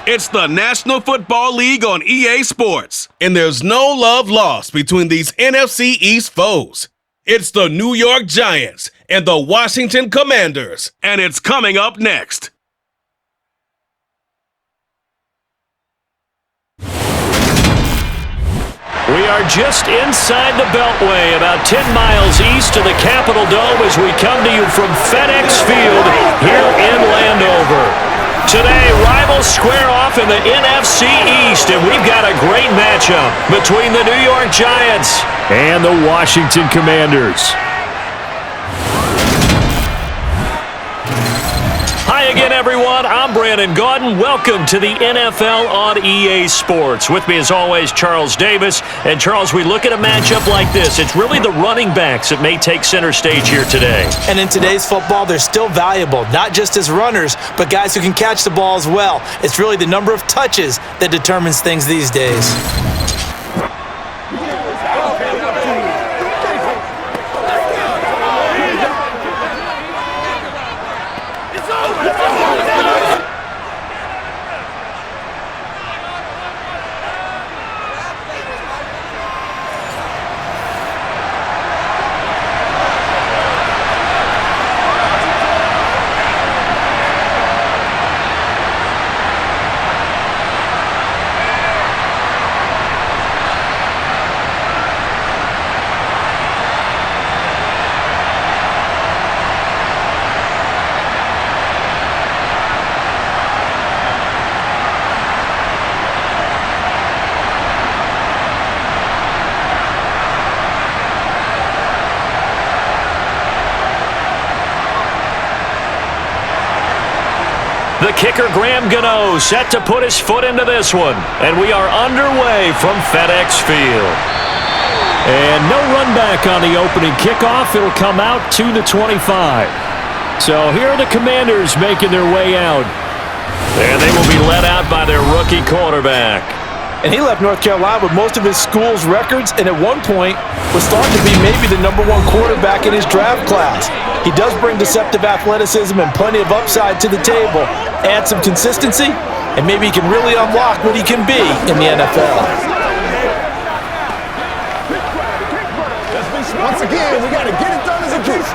It's the National Football League on EA Sports, and there's no love lost between these NFC East foes. It's the New York Giants and the Washington Commanders, and it's coming up next. We are just inside the Beltway, about 10 miles east of the Capitol Dome as we come to you from FedEx Field here in Landover. Today, rivals square off in the NFC East, and we've got a great matchup between the New York Giants and the Washington Commanders. Hi again, everyone. I'm Brandon Gaudin. Welcome to the NFL on EA Sports. With me, as always, Charles Davis. And, Charles, we look at a matchup like this. It's really the running backs that may take center stage here today. And in today's football, they're still valuable, not just as runners, but guys who can catch the ball as well. It's really the number of touches that determines things these days. The kicker, Graham Gano, set to put his foot into this one. And we are underway from FedEx Field. And no run back on the opening kickoff. It'll come out to the 25. So here are the Commanders making their way out. And they will be led out by their rookie quarterback. And he left North Carolina with most of his school's records, and at one point was thought to be maybe the #1 quarterback in his draft class. He does bring deceptive athleticism and plenty of upside to the table. Add some consistency, and maybe he can really unlock what he can be in the NFL. Once again, we got to get it done as a group.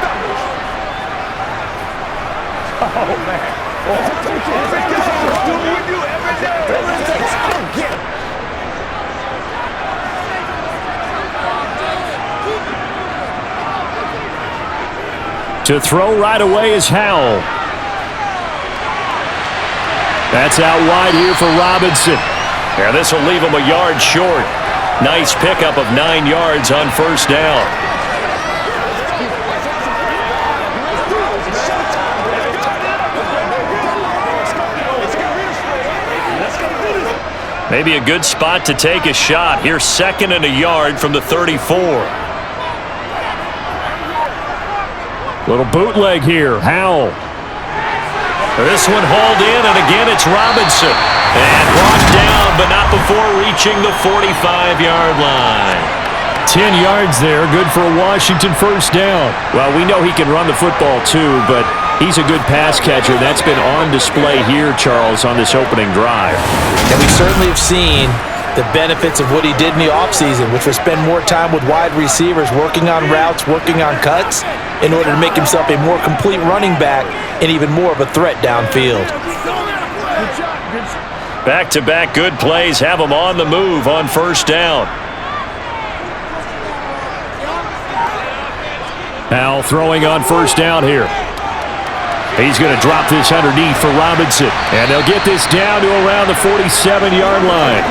Oh, man. To throw right away is Howell. That's out wide here for Robinson. Yeah, this will leave him a yard short. Nice pickup of 9 yards on first down. Maybe a good spot to take a shot. Here's 2nd and a yard from the 34. Little bootleg here. Howell. This one hauled in, and again it's Robinson. And brought down, but not before reaching the 45-yard line. 10 yards there, good for a Washington first down. Well, we know he can run the football too, but he's a good pass catcher. That's been on display here, Charles, on this opening drive. And we certainly have seen the benefits of what he did in the offseason, which was spend more time with wide receivers, working on routes, working on cuts, in order to make himself a more complete running back and even more of a threat downfield. Back-to-back good plays have him on the move on first down. Now throwing on first down here. He's going to drop this underneath for Robinson. And they'll get this down to around the 47-yard line.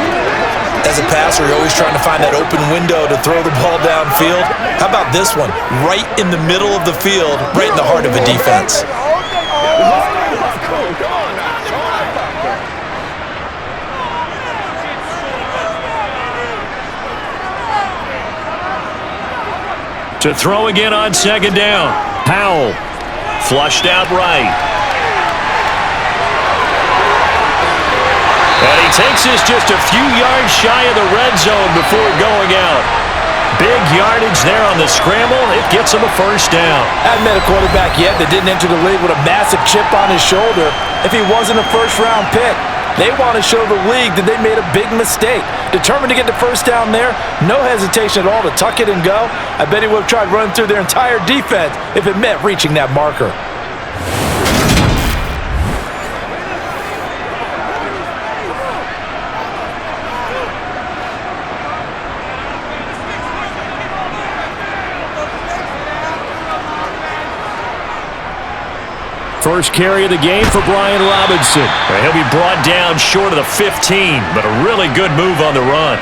As a passer, you're always trying to find that open window to throw the ball downfield. How about this one? Right in the middle of the field, right in the heart of a defense. To throw again on second down. Howell. Flushed out right. And he takes this just a few yards shy of the red zone before going out. Big yardage there on the scramble. It gets him a first down. Haven't met a quarterback yet that didn't enter the league with a massive chip on his shoulder if he wasn't a first-round pick. They want to show the league that they made a big mistake. Determined to get the first down there, no hesitation at all to tuck it and go. I bet he would have tried running through their entire defense if it meant reaching that marker. First carry of the game for Brian Robinson. He'll be brought down short of the 15, but a really good move on the run.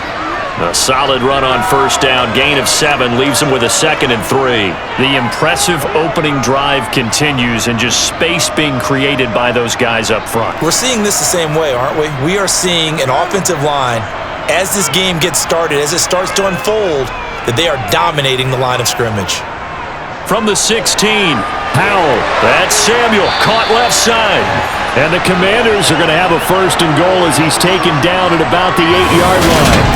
A solid run on first down, gain of 7, leaves him with a 2nd and 3. The impressive opening drive continues and just space being created by those guys up front. We're seeing this the same way, aren't we? We are seeing an offensive line, as this game gets started, as it starts to unfold, that they are dominating the line of scrimmage. From the 16, Powell. That's Samuel, caught left side. And the Commanders are going to have a 1st and goal as he's taken down at about the 8-yard line.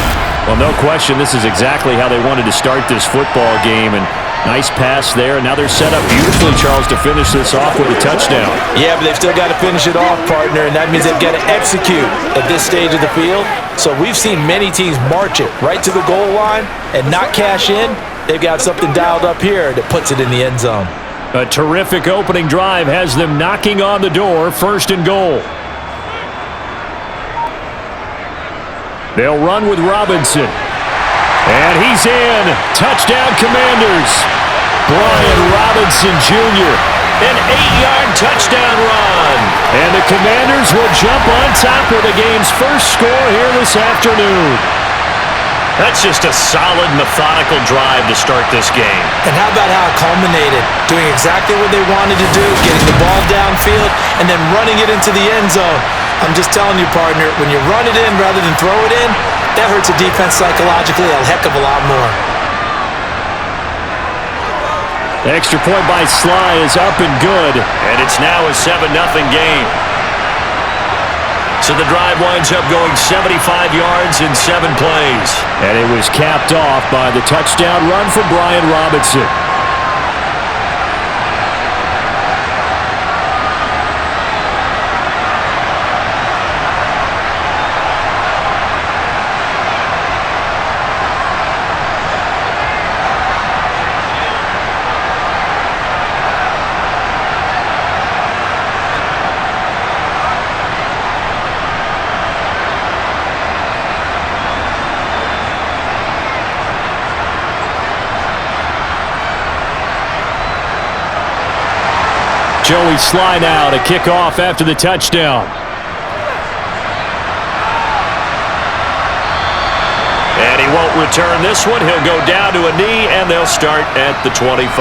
Well, no question, this is exactly how they wanted to start this football game. And nice pass there. And now they're set up beautifully, Charles, to finish this off with a touchdown. Yeah, but they've still got to finish it off, partner, and that means they've got to execute at this stage of the field. So we've seen many teams march it right to the goal line and not cash in. They've got something dialed up here that puts it in the end zone. A terrific opening drive has them knocking on the door, 1st and goal. They'll run with Robinson. And he's in. Touchdown, Commanders. Brian Robinson Jr. An 8-yard touchdown run. And the Commanders will jump on top of the game's first score here this afternoon. That's just a solid, methodical drive to start this game. And how about how it culminated? Doing exactly what they wanted to do, getting the ball downfield, and then running it into the end zone. I'm just telling you, partner, when you run it in rather than throw it in, that hurts a defense psychologically a heck of a lot more. The extra point by Sly is up and good. And it's now a 7-0 game. So the drive winds up going 75 yards in 7 plays. And it was capped off by the touchdown run from Brian Robinson. Joey Sly now to kick off after the touchdown. And he won't return this one. He'll go down to a knee, and they'll start at the 25.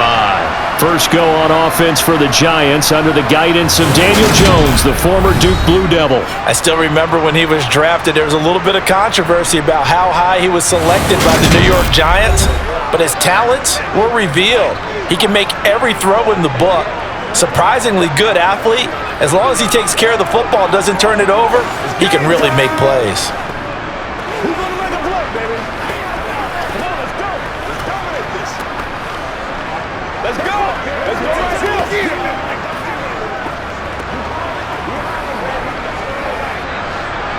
First go on offense for the Giants under the guidance of Daniel Jones, the former Duke Blue Devil. I still remember when he was drafted, there was a little bit of controversy about how high he was selected by the New York Giants, but his talents were revealed. He can make every throw in the book. Surprisingly good athlete. As long as he takes care of the football, doesn't turn it over, he can really make plays. Who's gonna make a play, baby? Come on, let's go. Let's dominate this. Let's go. Let's go. Let's go.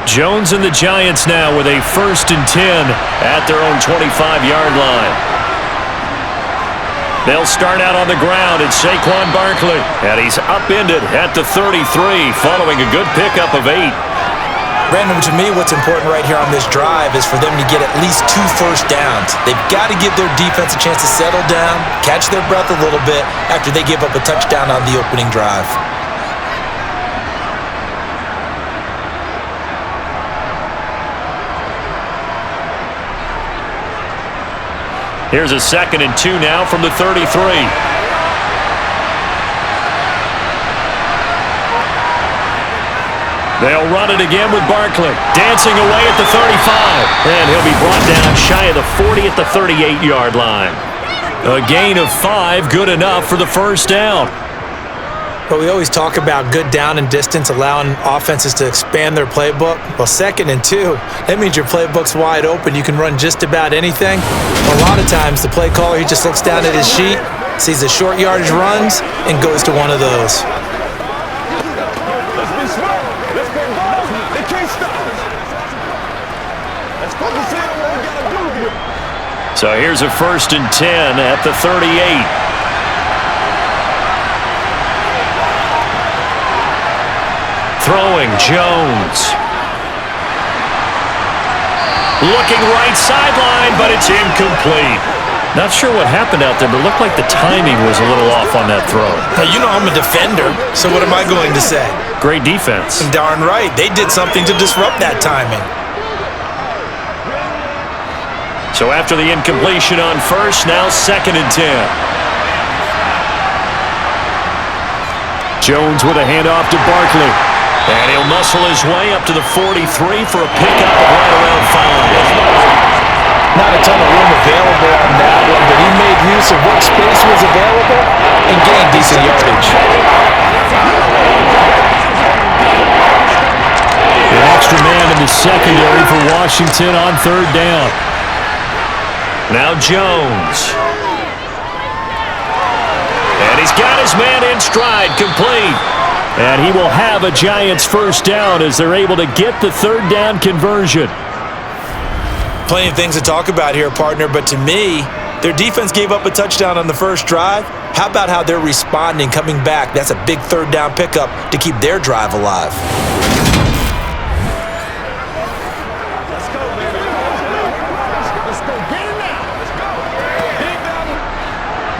Jones and the Giants now with a 1st and 10 at their own 25-yard line. They'll start out on the ground at Saquon Barkley. And he's upended at the 33 following a good pickup of 8. Brandon, to me, what's important right here on this drive is for them to get at least 2 first downs. They've got to give their defense a chance to settle down, catch their breath a little bit after they give up a touchdown on the opening drive. Here's a 2nd and 2 now from the 33. They'll run it again with Barkley. Dancing away at the 35. And he'll be brought down shy of the 40 at the 38-yard line. A gain of 5, good enough for the first down. But we always talk about good down and distance, allowing offenses to expand their playbook. Well, 2nd and 2, that means your playbook's wide open. You can run just about anything. A lot of times, the play caller, he just looks down at his sheet, sees the short yardage runs, and goes to one of those. Let's be smart. Let's go. They can't So here's a 1st and 10 at the 38. Throwing, Jones. Looking right sideline, but it's incomplete. Not sure what happened out there, but it looked like the timing was a little off on that throw. Now, you know I'm a defender, so what am I going to say? Great defense. Darn right. They did something to disrupt that timing. So after the incompletion on 1st, now 2nd and 10. Jones with a handoff to Barkley. And he'll muscle his way up to the 43 for a pickup of right around 5. Not a ton of room available on that one, but he made use of what space was available and gained decent yardage. An extra man in the secondary for Washington on 3rd down. Now Jones. And he's got his man in stride, complete. And he will have a Giants 1st down as they're able to get the 3rd down conversion. Plenty of things to talk about here, partner, but to me, their defense gave up a touchdown on the 1st drive. How about how they're responding, coming back? That's a big 3rd down pickup to keep their drive alive. Let's go, baby. Let's go. Get it now. Let's go.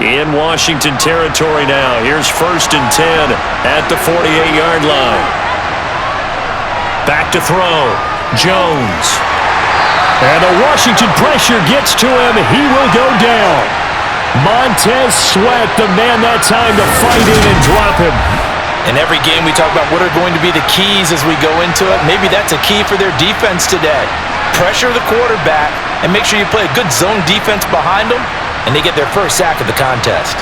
In Washington territory now. Here's 1st and 10 at the 48-yard line. Back to throw. Jones. And the Washington pressure gets to him. He will go down. Montez Sweat, the man that time to fight in and drop him. In every game, we talk about what are going to be the keys as we go into it. Maybe that's a key for their defense today. Pressure the quarterback and make sure you play a good zone defense behind them, and they get their first sack of the contest.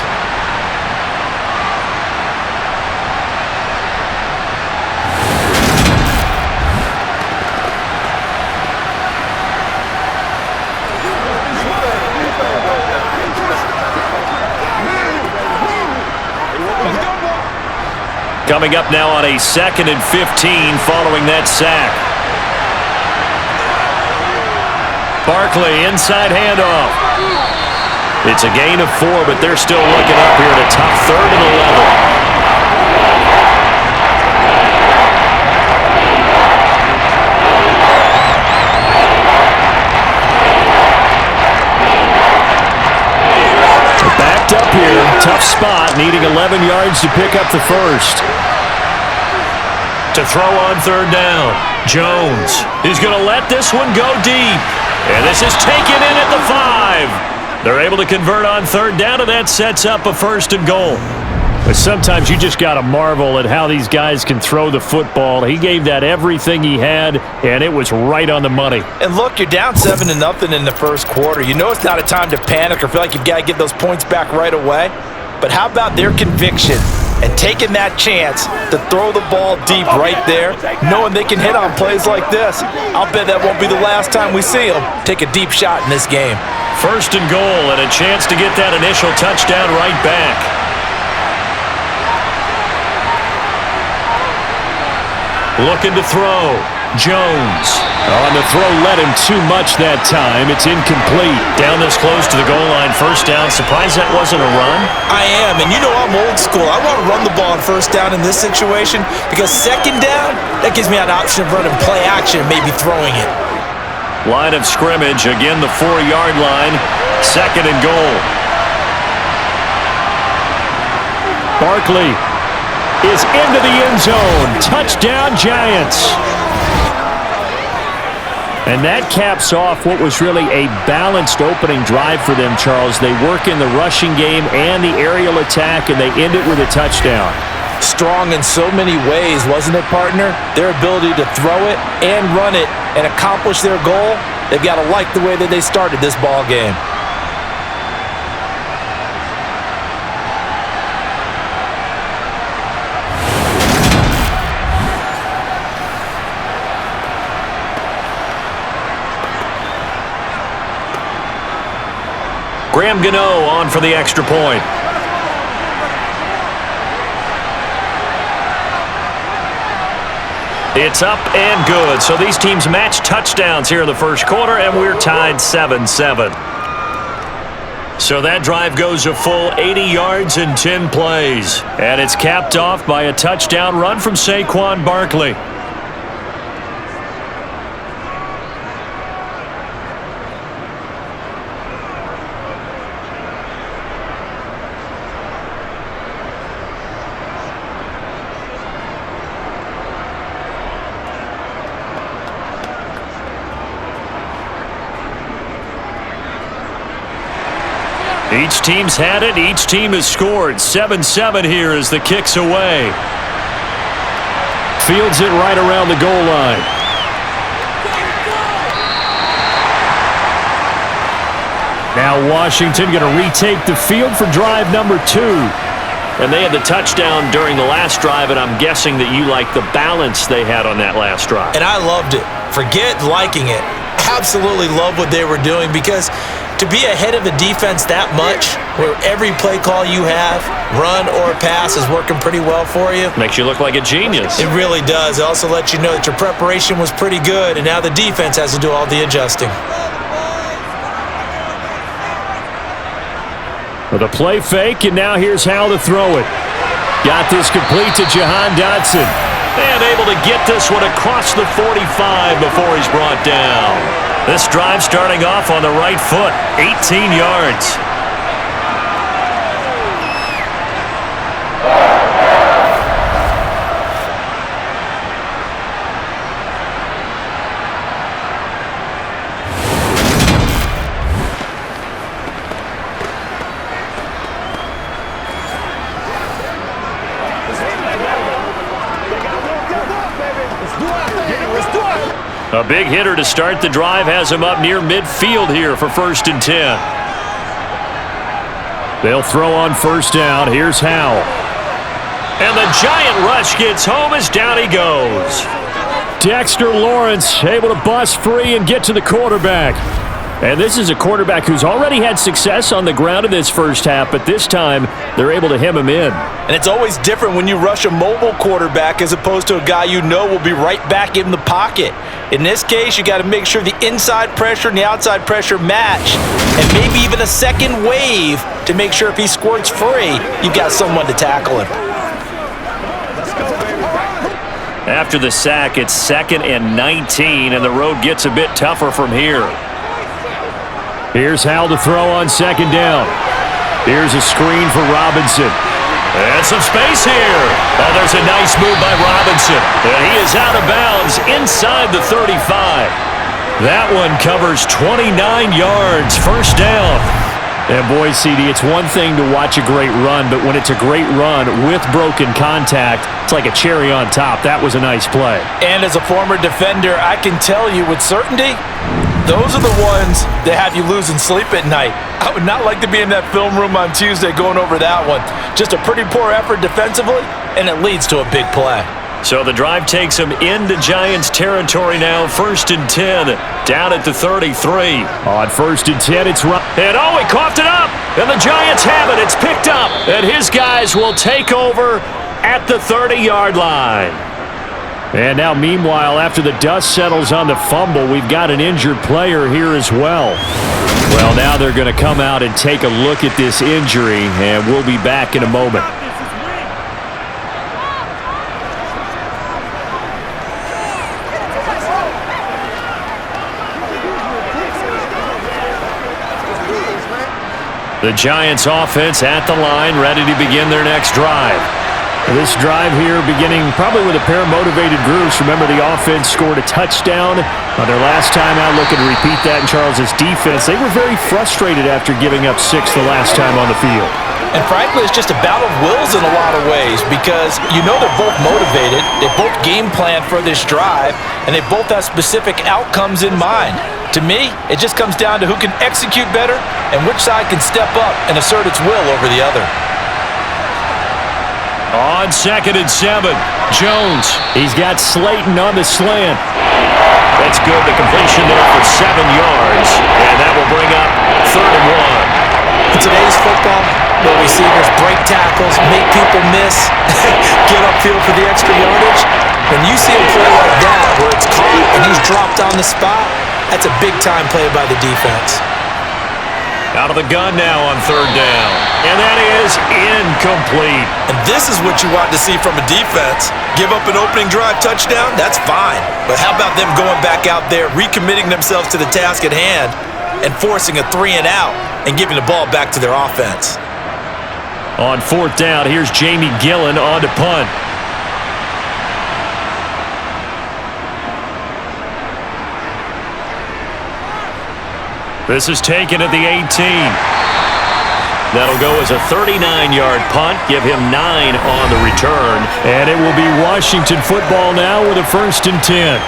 Coming up now on a 2nd and 15 following that sack. Barkley, inside handoff. It's a gain of 4, but they're still looking up here at a top 3rd and 11. Backed up here, tough spot, needing 11 yards to pick up the 1st. To throw on 3rd down, Jones is going to let this one go deep. And this is taken in at the 5. They're able to convert on 3rd down, and that sets up a 1st and goal. But sometimes you just got to marvel at how these guys can throw the football. He gave that everything he had, and it was right on the money. And look, you're down 7-0 in the 1st quarter. You know it's not a time to panic or feel like you've got to get those points back right away. But how about their conviction and taking that chance to throw the ball deep right there, knowing they can hit on plays like this? I'll bet that won't be the last time we see them take a deep shot in this game. 1st and goal, and a chance to get that initial touchdown right back. Looking to throw. Jones. On the throw, led him too much that time. It's incomplete. Down this close to the goal line, 1st down. Surprised that wasn't a run? I am, and you know I'm old school. I want to run the ball on 1st down in this situation because 2nd down, that gives me an option of running play action, maybe throwing it. Line of scrimmage, again the 4-yard line. 2nd and goal. Barkley is into the end zone. Touchdown, Giants. And that caps off what was really a balanced opening drive for them, Charles. They work in the rushing game and the aerial attack, and they end it with a touchdown. Strong in so many ways, wasn't it, partner? Their ability to throw it and run it and accomplish their goal, they've got to like the way that they started this ball game. Graham Gano on for the extra point. It's up and good. So these teams match touchdowns here in the 1st quarter, and we're tied 7-7. So that drive goes a full 80 yards in 10 plays. And it's capped off by a touchdown run from Saquon Barkley. Each team's had it. Each team has scored. 7-7 here as the kick's away. Fields it right around the goal line. Now Washington going to retake the field for drive number 2. And they had the touchdown during the last drive, and I'm guessing that you like the balance they had on that last drive. And I loved it. Forget liking it. Absolutely love what they were doing, because to be ahead of a defense that much, where every play call you have, run or pass, is working pretty well for you. Makes you look like a genius. It really does. It also lets you know that your preparation was pretty good, and now the defense has to do all the adjusting. With a play fake, and now here's how to throw it. Got this complete to Jahan Dotson. And able to get this one across the 45 before he's brought down. This drive starting off on the right foot, 18 yards. A big hitter to start the drive has him up near midfield here for 1st and 10. They'll throw on first down. Here's Howell. And the giant rush gets home as down he goes. Dexter Lawrence able to bust free and get to the quarterback. And this is a quarterback who's already had success on the ground in this first half, but this time they're able to hem him in. And it's always different when you rush a mobile quarterback as opposed to a guy you know will be right back in the pocket. In this case, you got to make sure the inside pressure and the outside pressure match, and maybe even a second wave to make sure if he squirts free, you've got someone to tackle him. After the sack, it's 2nd and 19, and the road gets a bit tougher from here. Here's Howell to throw on 2nd down. Here's a screen for Robinson. And some space here. Oh, there's a nice move by Robinson. And he is out of bounds inside the 35. That one covers 29 yards. 1st down. And boy, CD, it's one thing to watch a great run, but when it's a great run with broken contact, it's like a cherry on top. That was a nice play. And as a former defender, I can tell you with certainty, those are the ones that have you losing sleep at night. I would not like to be in that film room on Tuesday going over that one. Just a pretty poor effort defensively, and it leads to a big play. So the drive takes him into Giants territory now. 1st and 10, down at the 33. On 1st and 10, it's right. And he coughed it up. And the Giants have it. It's picked up. And his guys will take over at the 30-yard line. And now, meanwhile, after the dust settles on the fumble, we've got an injured player here as well. Well, now they're going to come out and take a look at this injury, and we'll be back in a moment. The Giants offense at the line, ready to begin their next drive. This drive here beginning probably with a pair of motivated groups. Remember, the offense scored a touchdown on their last time out. Looking to repeat that in Charles's defense. They were very frustrated after giving up 6 the last time on the field. And frankly, it's just a battle of wills in a lot of ways, because you know they're both motivated, they both game plan for this drive, and they both have specific outcomes in mind. To me, it just comes down to who can execute better and which side can step up and assert its will over the other. On 2nd and 7, Jones. He's got Slayton on the slant. That's good. The completion there for 7 yards. And that will bring up 3rd and 1. In today's football, where receivers break tackles, make people miss, get upfield for the extra yardage, when you see a play like that where it's caught and he's dropped on the spot, that's a big-time play by the defense. Out of the gun now on third down. And that is incomplete. And this is what you want to see from a defense. Give up an opening drive touchdown, that's fine. But how about them going back out there, recommitting themselves to the task at hand, and forcing a 3-and-out and giving the ball back to their offense? On fourth down, here's Jamie Gillen on to punt. This is taken at the 18. That'll go as a 39-yard punt. Give him 9 on the return. And it will be Washington football now with a 1st and 10.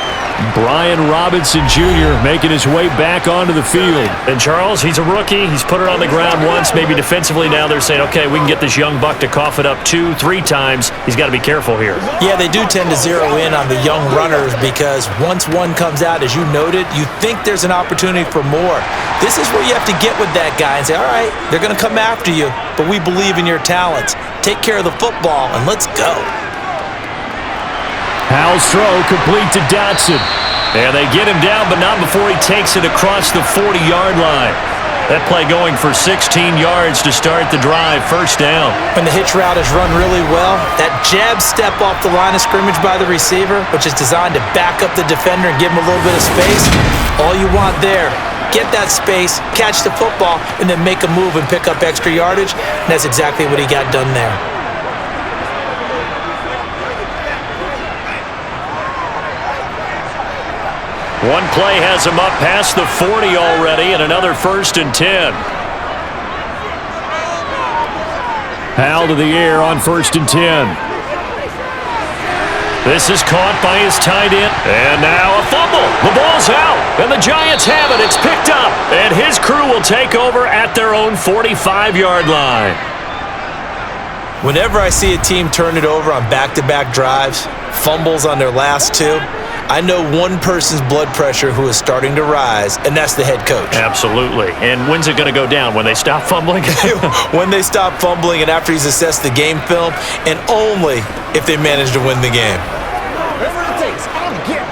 Brian Robinson Jr. making his way back onto the field. And Charles, he's a rookie. He's put it on the ground once. Maybe defensively now they're saying, okay, we can get this young buck to cough it up 2-3 times. He's got to be careful here. Yeah, they do tend to zero in on the young runners because once one comes out, as you noted, you think there's an opportunity for more. This is where you have to get with that guy and say, all right, they're going to come after you, but we believe in your talents. Take care of the football, and let's go. Howell's throw complete to Dotson. And they get him down, but not before he takes it across the 40-yard line. That play going for 16 yards to start the drive, 1st down. When the hitch route is run really well, that jab step off the line of scrimmage by the receiver, which is designed to back up the defender and give him a little bit of space, all you want there, get that space, catch the football, and then make a move and pick up extra yardage, and that's exactly what he got done there. One play has him up past the 40 already, and another 1st and 10. Howell to the air on 1st and 10. This is caught by his tight end. And now a fumble. The ball's out, and the Giants have it. It's picked up, and his crew will take over at their own 45-yard line. Whenever I see a team turn it over on back-to-back drives, fumbles on their last 2, I know one person's blood pressure who is starting to rise, and that's the head coach. Absolutely. And when's it going to go down? When they stop fumbling? When they stop fumbling and after he's assessed the game film, and only if they manage to win the game. Whatever it takes, I'll get it.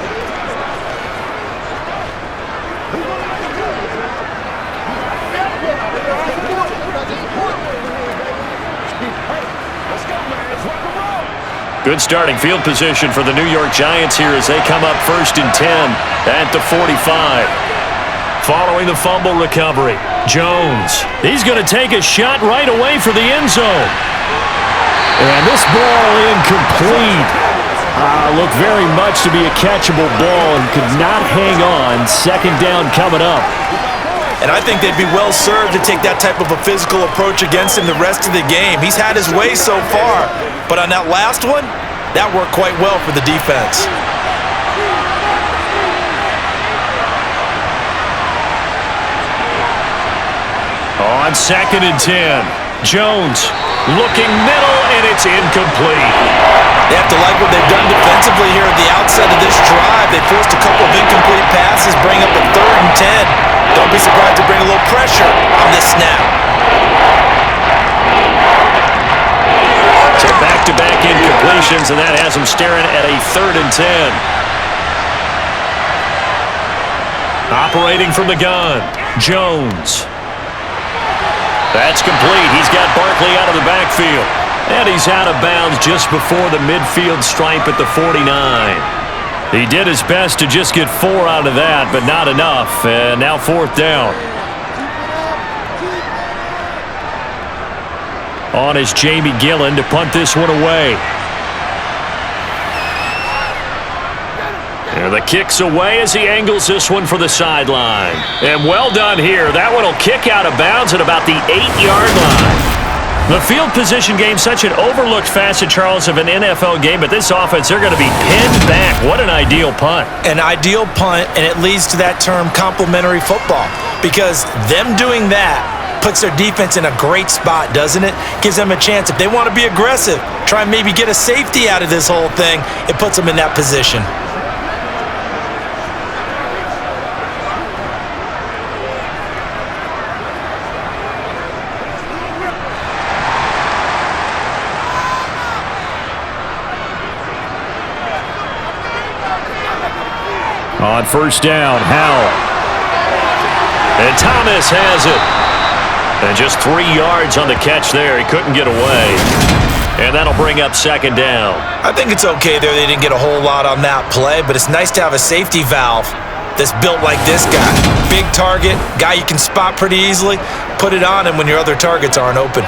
Let's go, man. Let's rock and roll. Good starting field position for the New York Giants here as they come up 1st and 10 at the 45. Following the fumble recovery, Jones. He's going to take a shot right away for the end zone. And this ball incomplete. Looked very much to be a catchable ball and could not hang on. 2nd down coming up. And I think they'd be well served to take that type of a physical approach against him the rest of the game. He's had his way so far, but on that last one, that worked quite well for the defense. On 2nd and 10, Jones looking middle, and it's incomplete. They have to like what they've done defensively here at the outset of this drive. They forced a couple of incomplete passes, bring up a 3rd and 10. Don't be surprised to bring a little pressure on this snap. So back-to-back incompletions, and that has them staring at a 3rd and 10. Operating from the gun, Jones. That's complete. He's got Barkley out of the backfield. And he's out of bounds just before the midfield stripe at the 49. He did his best to just get 4 out of that, but not enough. And now 4th down. On is Jamie Gillen to punt this one away. And the kick's away as he angles this one for the sideline. And well done here. That one will kick out of bounds at about the 8-yard line. The field position game, such an overlooked facet, Charles, of an NFL game, but this offense, they're going to be pinned back. What an ideal punt. An ideal punt, and it leads to that term complementary football, because them doing that puts their defense in a great spot, doesn't it? Gives them a chance. If they want to be aggressive, try and maybe get a safety out of this whole thing, it puts them in that position. On 1st down, Howell. And Thomas has it. And just 3 yards on the catch there. He couldn't get away. And that'll bring up second down. I think it's okay there. They didn't get a whole lot on that play, but it's nice to have a safety valve that's built like this guy. Big target, guy you can spot pretty easily. Put it on him when your other targets aren't open.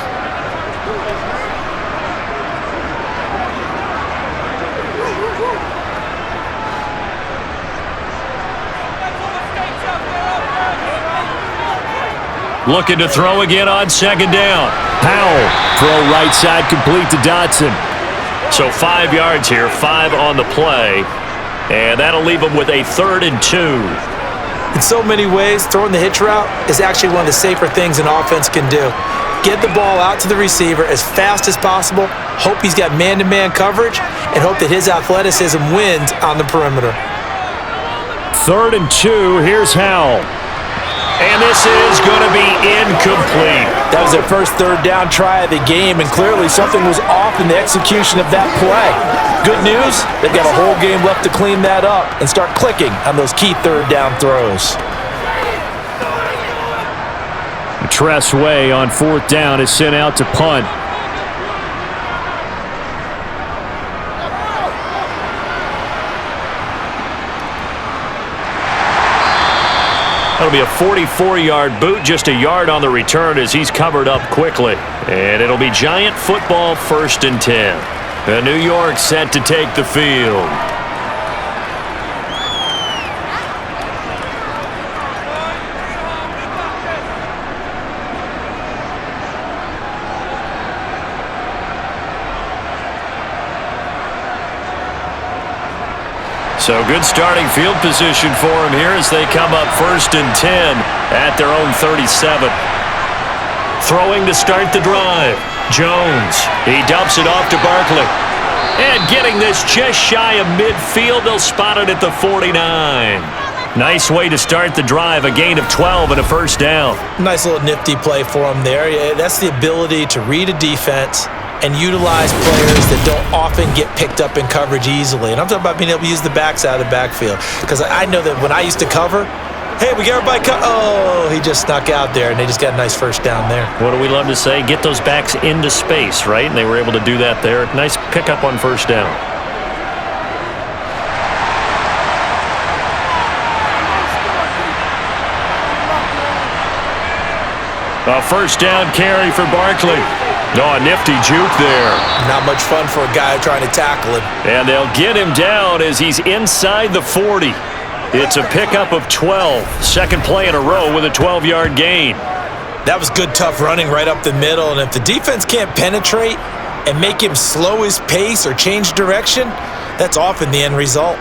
Looking to throw again on second down. Howell, throw right side complete to Dotson. So 5 yards here, 5 on the play. And that'll leave him with a 3rd and 2. In so many ways, throwing the hitch route is actually one of the safer things an offense can do. Get the ball out to the receiver as fast as possible, hope he's got man-to-man coverage, and hope that his athleticism wins on the perimeter. 3rd and 2, here's Howell. And this is going to be incomplete. That was their first third down try of the game, and clearly something was off in the execution of that play. Good news, they've got a whole game left to clean that up and start clicking on those key third down throws. Tress Way on 4th down is sent out to punt. That'll be a 44-yard boot, just a yard on the return as he's covered up quickly. And it'll be Giant football 1st and 10. And New York set to take the field. So good starting field position for him here as they come up 1st and 10 at their own 37. Throwing to start the drive. Jones. He dumps it off to Barkley. And getting this just shy of midfield, they'll spot it at the 49. Nice way to start the drive, a gain of 12 and a 1st down. Nice little nifty play for him there. Yeah, that's the ability to read a defense and utilize players that don't often get picked up in coverage easily. And I'm talking about being able to use the backs out of the backfield. Because I know that when I used to cover, hey, we got everybody oh, he just snuck out there, and they just got a nice 1st down there. What do we love to say? Get those backs into space, right? And they were able to do that there. Nice pickup on 1st down. A 1st down carry for Barkley. Oh, a nifty juke there. Not much fun for a guy trying to tackle him. And they'll get him down as he's inside the 40. It's a pickup of 12. Second play in a row with a 12-yard gain. That was good, tough running right up the middle. And if the defense can't penetrate and make him slow his pace or change direction, that's often the end result.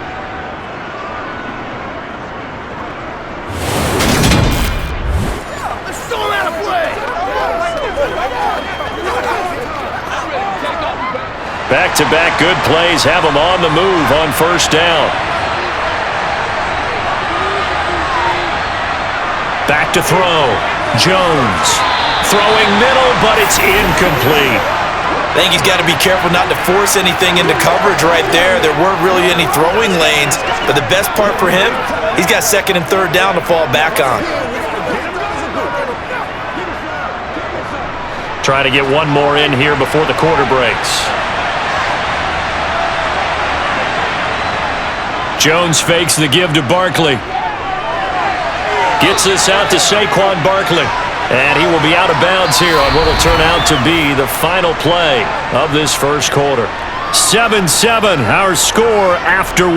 Back-to-back good plays have him on the move on 1st down. Back to throw. Jones. Throwing middle, but it's incomplete. I think he's got to be careful not to force anything into coverage right there. There weren't really any throwing lanes, but the best part for him, he's got 2nd and 3rd down to fall back on. Trying to get one more in here before the quarter breaks. Jones fakes the give to Barkley. Gets this out to Saquon Barkley. And he will be out of bounds here on what will turn out to be the final play of this 1st quarter. 7-7, our score after 1.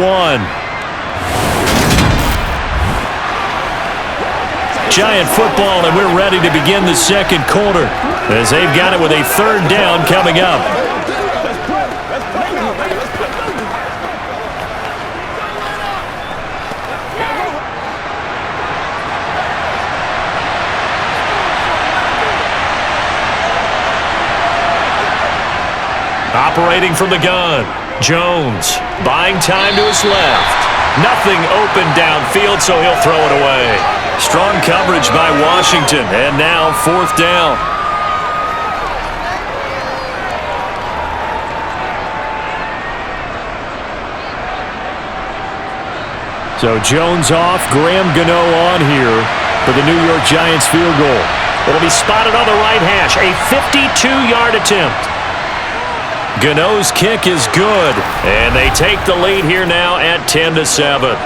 Giant football, and we're ready to begin the 2nd quarter as they've got it with a 3rd down coming up. Operating from the gun, Jones buying time to his left. Nothing open downfield, so he'll throw it away. Strong coverage by Washington, and now 4th down. So Jones off, Graham Gano on here for the New York Giants field goal. It'll be spotted on the right hash. A 52-yard attempt. Gano's kick is good, and they take the lead here now at 10-7.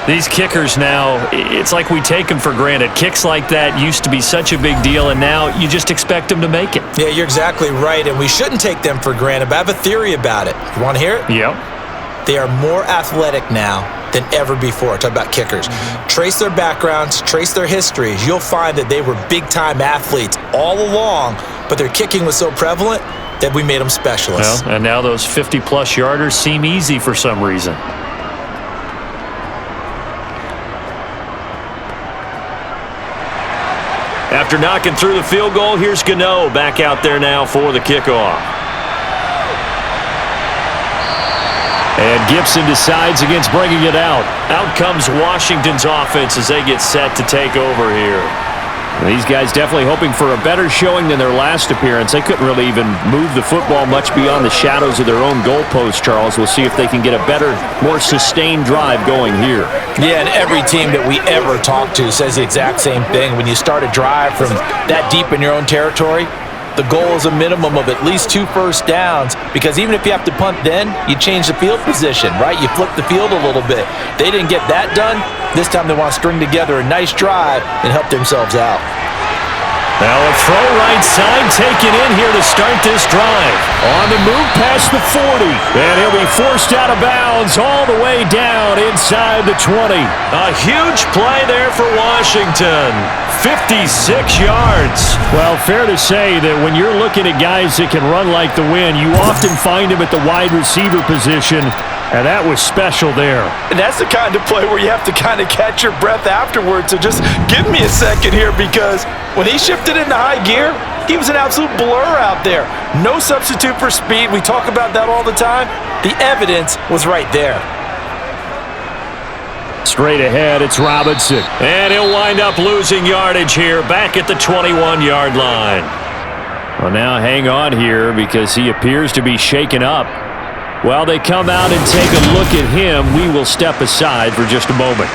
These kickers now, it's like we take them for granted. Kicks like that used to be such a big deal, and now you just expect them to make it. Yeah, you're exactly right, and we shouldn't take them for granted, but I have a theory about it. You want to hear it? Yep. They are more athletic now than ever before. Talk about kickers. Trace their backgrounds, trace their histories. You'll find that they were big-time athletes all along, but their kicking was so prevalent that we made them specialists. Well, and now those 50-plus yarders seem easy for some reason. After knocking through the field goal, here's Gano back out there now for the kickoff. And Gibson decides against bringing it out. Out comes Washington's offense as they get set to take over here. These guys definitely hoping for a better showing than their last appearance. They couldn't really even move the football much beyond the shadows of their own goalpost, Charles. We'll see if they can get a better, more sustained drive going here. Yeah, and every team that we ever talk to says the exact same thing. When you start a drive from that deep in your own territory, the goal is a minimum of at least 2 first downs, because even if you have to punt then, you change the field position, right? You flip the field a little bit. They didn't get that done. This time they want to string together a nice drive and help themselves out. Now a throw right side taken in here to start this drive. On the move past the 40. And he'll be forced out of bounds all the way down inside the 20. A huge play there for Washington. 56 yards. Well, fair to say that when you're looking at guys that can run like the wind, you often find them at the wide receiver position. And that was special there. And that's the kind of play where you have to kind of catch your breath afterwards. So just give me a second here, because when he shifted into high gear, he was an absolute blur out there. No substitute for speed. We talk about that all the time. The evidence was right there. Straight ahead, it's Robinson. And he'll wind up losing yardage here back at the 21-yard line. Well, now hang on here, because he appears to be shaken up. While they come out and take a look at him, we will step aside for just a moment.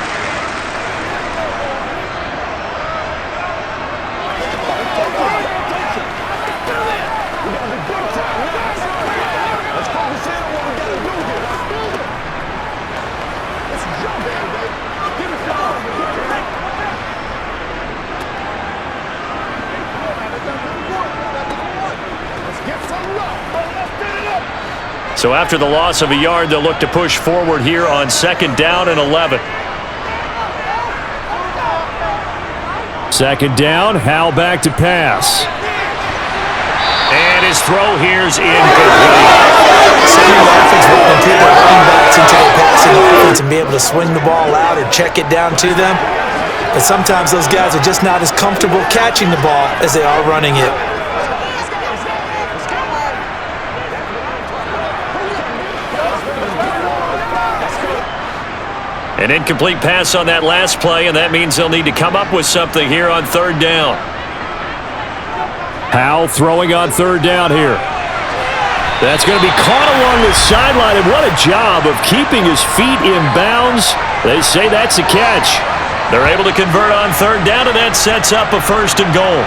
So after the loss of a yard, they'll look to push forward here on 2nd down and 11. 2nd down, Howell back to pass. And his throw here's incomplete. Some of the offense will improve their running backs into the passing offense and be able to swing the ball out or check it down to them. But sometimes those guys are just not as comfortable catching the ball as they are running it. An incomplete pass on that last play, and that means they'll need to come up with something here on 3rd down. Howell throwing on 3rd down here. That's going to be caught along the sideline, and what a job of keeping his feet in bounds. They say that's a catch. They're able to convert on 3rd down, and that sets up a 1st and goal.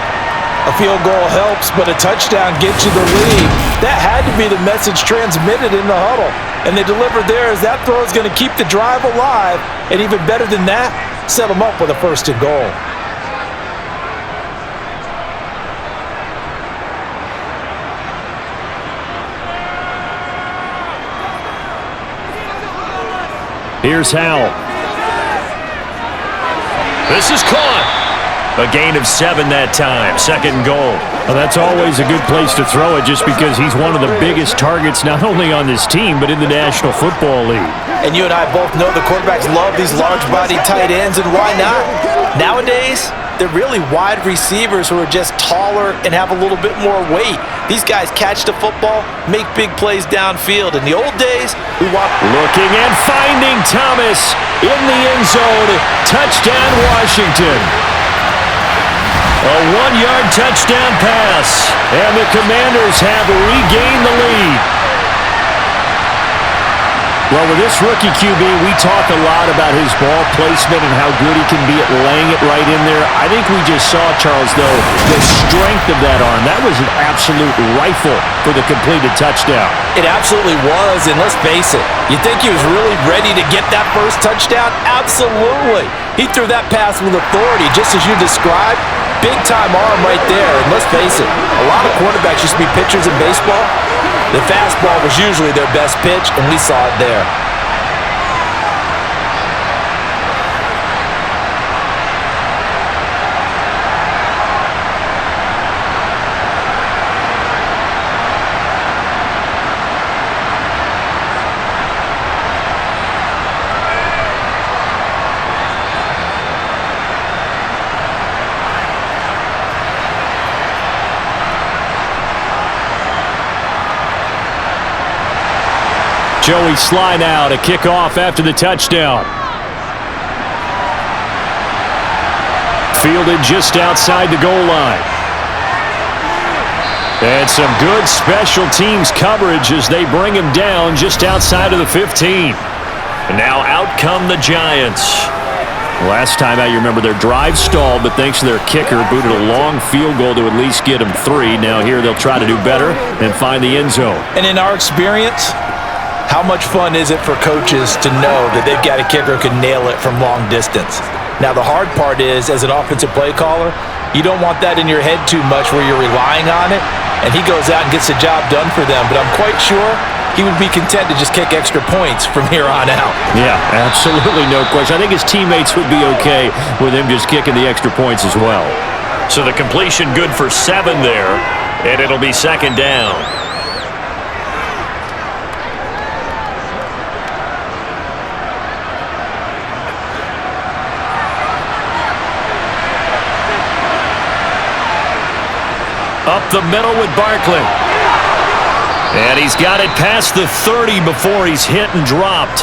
A field goal helps, but a touchdown gets you the lead. That had to be the message transmitted in the huddle. And they delivered there, as that throw is going to keep the drive alive. And even better than that, set them up with a 1st and goal. Here's Howell. This is caught. A gain of 7 that time. 2nd and goal. Well, that's always a good place to throw it, just because he's one of the biggest targets not only on this team but in the National Football League. And you and I both know the quarterbacks love these large-bodied tight ends, and why not? Nowadays, they're really wide receivers who are just taller and have a little bit more weight. These guys catch the football, make big plays downfield. In the old days, we walked. Looking and finding Thomas in the end zone. Touchdown, Washington. A 1-yard touchdown pass, and the Commanders have regained the lead. Well, with this rookie QB, we talk a lot about his ball placement and how good he can be at laying it right in there. I think we just saw, Charles, though, the strength of that arm. That was an absolute rifle for the completed touchdown. It absolutely was, and let's face it, you think he was really ready to get that first touchdown? Absolutely. He threw that pass with authority, just as you described. Big-time arm right there, and let's face it, a lot of quarterbacks used to be pitchers in baseball. The fastball was usually their best pitch, and we saw it there. Joey Sly now to kick off after the touchdown. Fielded just outside the goal line. And some good special teams coverage as they bring him down just outside of the 15. And now out come the Giants. Last time out, you remember their drive stalled, but thanks to their kicker, booted a long field goal to at least get them 3. Now here they'll try to do better and find the end zone. And in our experience, how much fun is it for coaches to know that they've got a kicker who can nail it from long distance? Now, the hard part is, as an offensive play caller, you don't want that in your head too much where you're relying on it, and he goes out and gets the job done for them. But I'm quite sure he would be content to just kick extra points from here on out. Yeah, absolutely no question. I think his teammates would be okay with him just kicking the extra points as well. So the completion good for 7 there, and it'll be second down. Up the middle with Barkley. And he's got it past the 30 before he's hit and dropped.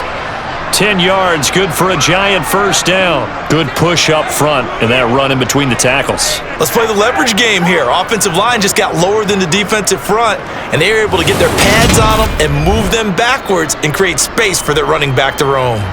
10 yards, good for a Giant first down. Good push up front, and that run in between the tackles. Let's play the leverage game here. Offensive line just got lower than the defensive front, and they were able to get their pads on them and move them backwards and create space for their running back to roam.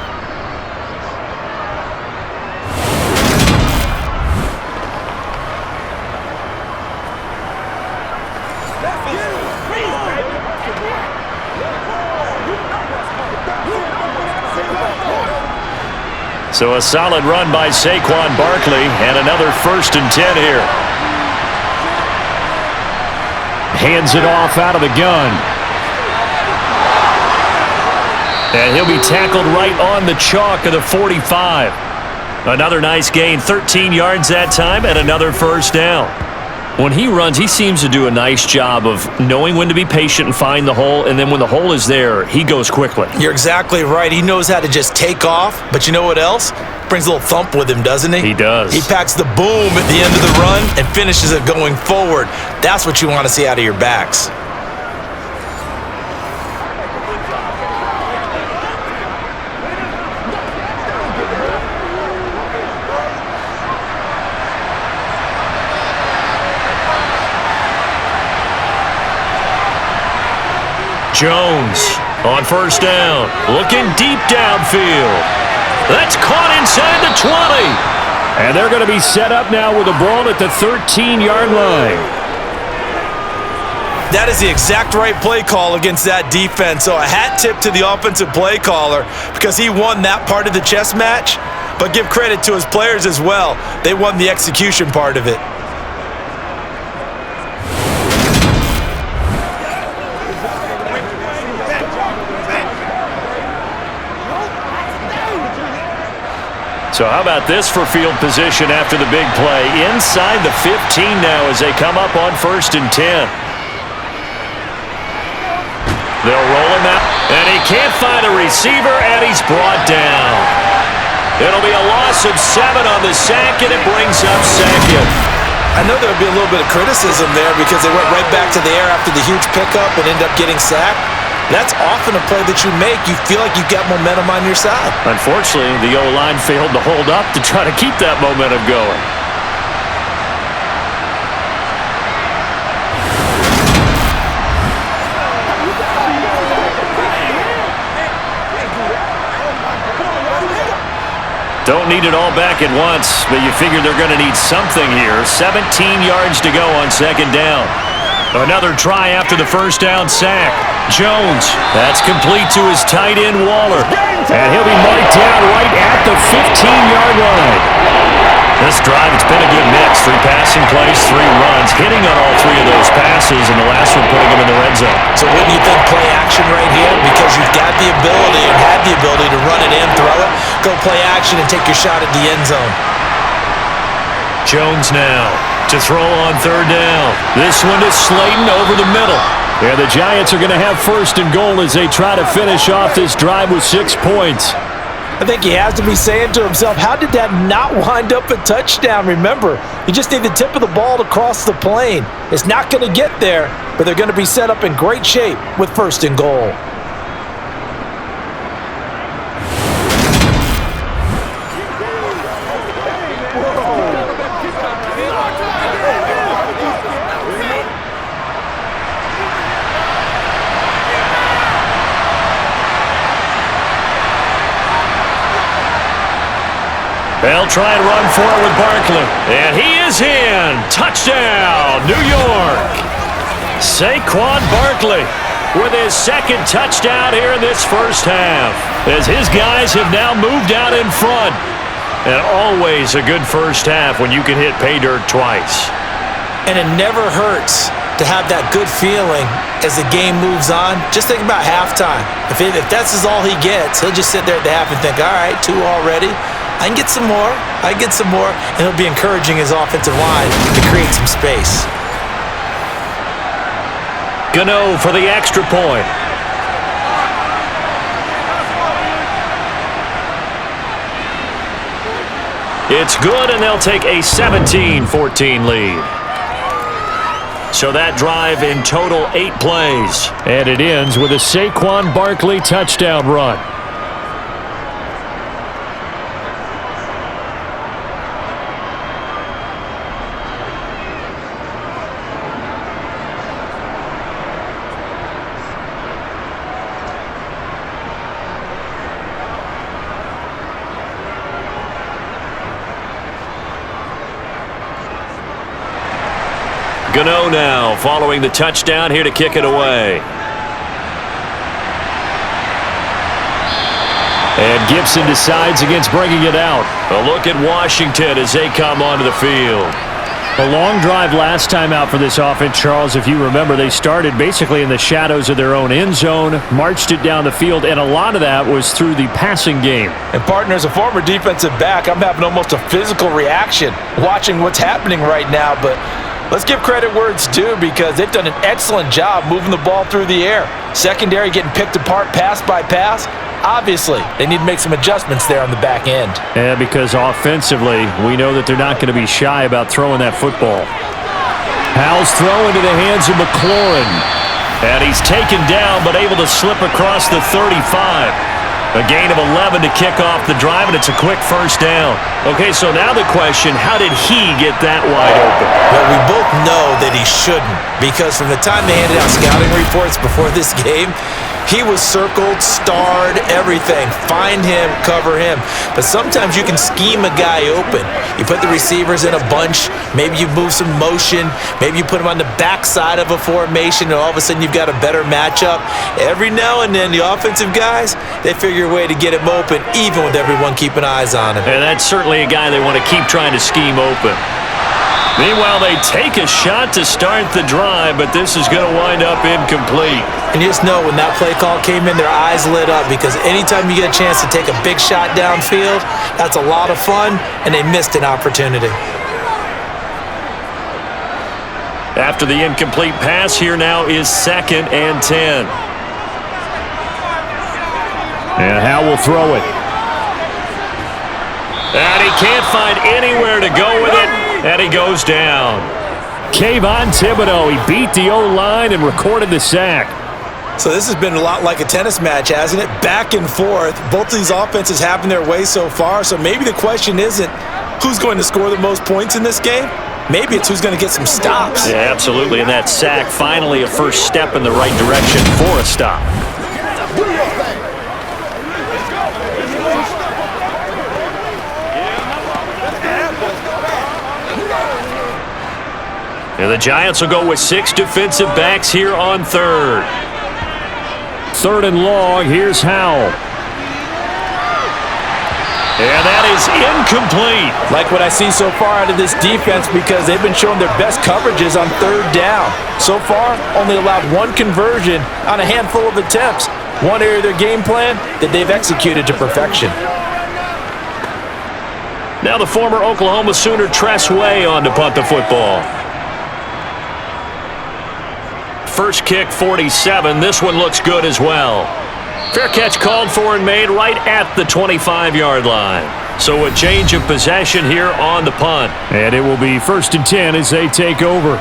So a solid run by Saquon Barkley, and another 1st and 10 here. Hands it off out of the gun. And he'll be tackled right on the chalk of the 45. Another nice gain, 13 yards that time, and another first down. When he runs, he seems to do a nice job of knowing when to be patient and find the hole, and then when the hole is there, he goes quickly. You're exactly right. He knows how to just take off, but you know what else? Brings a little thump with him, doesn't he? He does. He packs the boom at the end of the run and finishes it going forward. That's what you want to see out of your backs. Jones on first down, looking deep downfield. That's caught inside the 20. And they're going to be set up now with a ball at the 13-yard line. That is the exact right play call against that defense. So a hat tip to the offensive play caller because he won that part of the chess match. But give credit to his players as well. They won the execution part of it. So how about this for field position after the big play? Inside the 15 now as they come up on 1st and 10. They'll roll him out, and he can't find a receiver, and he's brought down. It'll be a loss of 7 on the sack, and it brings up second. I know there would be a little bit of criticism there because they went right back to the air after the huge pickup and ended up getting sacked. That's often a play that you make. You feel like you've got momentum on your side. Unfortunately, the O-line failed to hold up to try to keep that momentum going. Don't need it all back at once, but you figure they're going to need something here. 17 yards to go on second down. Another try after the first down sack. Jones, that's complete to his tight end, Waller. And he'll be marked down right at the 15-yard line. This drive, it's been a good mix. 3 passing plays, 3 runs, hitting on all 3 of those passes, and the last one putting him in the red zone. So wouldn't you think play action right here? Because you've got the ability and had the ability to run it in, throw it, go play action, and take your shot at the end zone. Jones now to throw on third down. This one is Slayton over the middle. And the Giants are going to have first and goal as they try to finish off this drive with 6 points. I think he has to be saying to himself, how did that not wind up a touchdown? Remember, you just need the tip of the ball to cross the plane. It's not going to get there, but they're going to be set up in great shape with first and goal. They'll try and run for it with Barkley. And he is in. Touchdown, New York. Saquon Barkley with his second touchdown here in this first half, as his guys have now moved out in front. And always a good first half when you can hit pay dirt twice. And it never hurts to have that good feeling as the game moves on. Just think about halftime. If that's all he gets, he'll just sit there at the half and think, all right, 2 already. I can get some more. I can get some more. And he'll be encouraging his offensive line to create some space. Gano for the extra point. It's good, and they'll take a 17-14 lead. So that drive in total 8 plays. And it ends with a Saquon Barkley touchdown run. Gano now following the touchdown here to kick it away. And Gibson decides against bringing it out. A look at Washington as they come onto the field. A long drive last time out for this offense, Charles. If you remember, they started basically in the shadows of their own end zone, marched it down the field, and a lot of that was through the passing game. And partner, as a former defensive back, I'm having almost a physical reaction watching what's happening right now, but let's give credit where it's due, because they've done an excellent job moving the ball through the air. Secondary getting picked apart pass by pass. Obviously, they need to make some adjustments there on the back end. Yeah, because offensively, we know that they're not going to be shy about throwing that football. Howell's throw into the hands of McLaurin. And he's taken down, but able to slip across the 35. A gain of 11 to kick off the drive, and it's a quick first down. Okay, so now the question, how did he get that wide open? Well, we both know that he shouldn't, because from the time they handed out scouting reports before this game, he was circled, starred, everything. Find him, cover him. But sometimes you can scheme a guy open. You put the receivers in a bunch. Maybe you move some motion. Maybe you put him on the backside of a formation, and all of a sudden you've got a better matchup. Every now and then, the offensive guys, they figure a way to get him open, even with everyone keeping eyes on him. And that's certainly a guy they want to keep trying to scheme open. Meanwhile, they take a shot to start the drive, but this is going to wind up incomplete. And you just know when that play call came in, their eyes lit up, because anytime you get a chance to take a big shot downfield, that's a lot of fun, and they missed an opportunity. After the incomplete pass, here now is 2nd and 10. And Howell will throw it. And he can't find anywhere to go with it, and he goes down. Kayvon Thibodeau, he beat the O-line and recorded the sack. So this has been a lot like a tennis match, hasn't it? Back and forth. Both of these offenses having their way so far, so maybe the question isn't who's going to score the most points in this game. Maybe it's who's going to get some stops. Yeah, absolutely, and that sack finally a first step in the right direction for a stop. And the Giants will go with 6 defensive backs here on third. Third and long, here's Howell. And that is incomplete. Like what I see so far out of this defense because they've been showing their best coverages on third down. So far, only allowed 1 conversion on a handful of attempts. One area of their game plan that they've executed to perfection. Now the former Oklahoma Sooner Tress Way on to punt the football. First kick, 47. This one looks good as well. Fair catch called for and made right at the 25-yard line. So a change of possession here on the punt. And it will be 1st and 10 as they take over.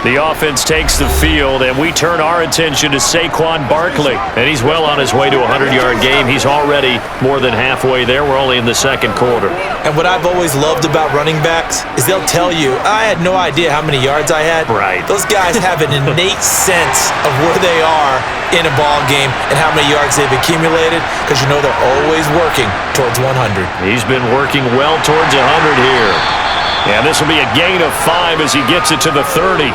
The offense takes the field, and we turn our attention to Saquon Barkley. And he's well on his way to a 100-yard game. He's already more than halfway there. We're only in the second quarter. And what I've always loved about running backs is they'll tell you, I had no idea how many yards I had. Right. Those guys have an innate sense of where they are in a ball game and how many yards they've accumulated because you know they're always working towards 100. He's been working well towards 100 here. And this will be a gain of 5 as he gets it to the 30.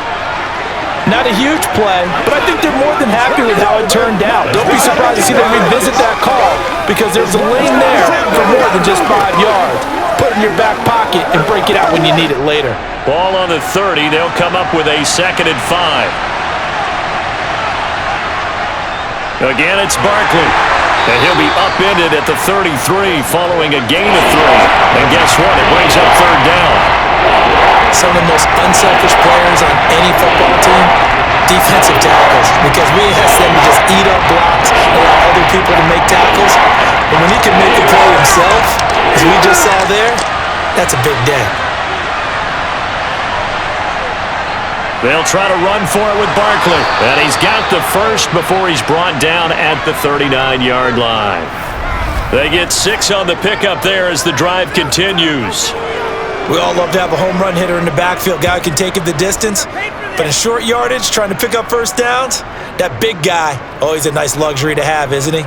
Not a huge play, but I think they're more than happy with how it turned out. Don't be surprised to see them revisit that call because there's a lane there for more than just 5 yards. Put it in your back pocket and break it out when you need it later. Ball on the 30. They'll come up with a 2nd and 5. Again, it's Barkley. And he'll be upended at the 33 following a gain of 3. And guess what? It brings up 3rd down. Some of the most unselfish players on any football team, defensive tackles, because we ask them to just eat up blocks, allow other people to make tackles. But when he can make the play himself, as we just saw there, that's a big day. They'll try to run for it with Barkley. And he's got the first before he's brought down at the 39-yard line. They get 6 on the pickup there as the drive continues. We all love to have a home run hitter in the backfield, guy who can take it the distance. But in short yardage, trying to pick up first downs, that big guy, always a nice luxury to have, isn't he?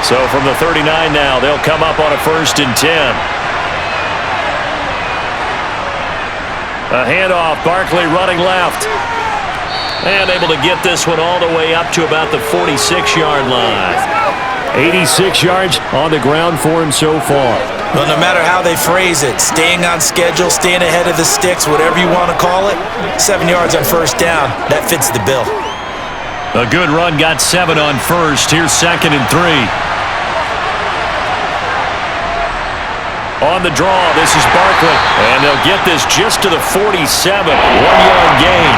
So from the 39 now, they'll come up on a 1st and 10. A handoff, Barkley running left. And able to get this one all the way up to about the 46-yard line. 86 yards on the ground for him so far. Well, no matter how they phrase it, staying on schedule, staying ahead of the sticks, whatever you want to call it, 7 yards on first down, that fits the bill. A good run got 7 on first. Here's 2nd and 3. On the draw, this is Barkley. And they'll get this just to the 47. 1-yard gain.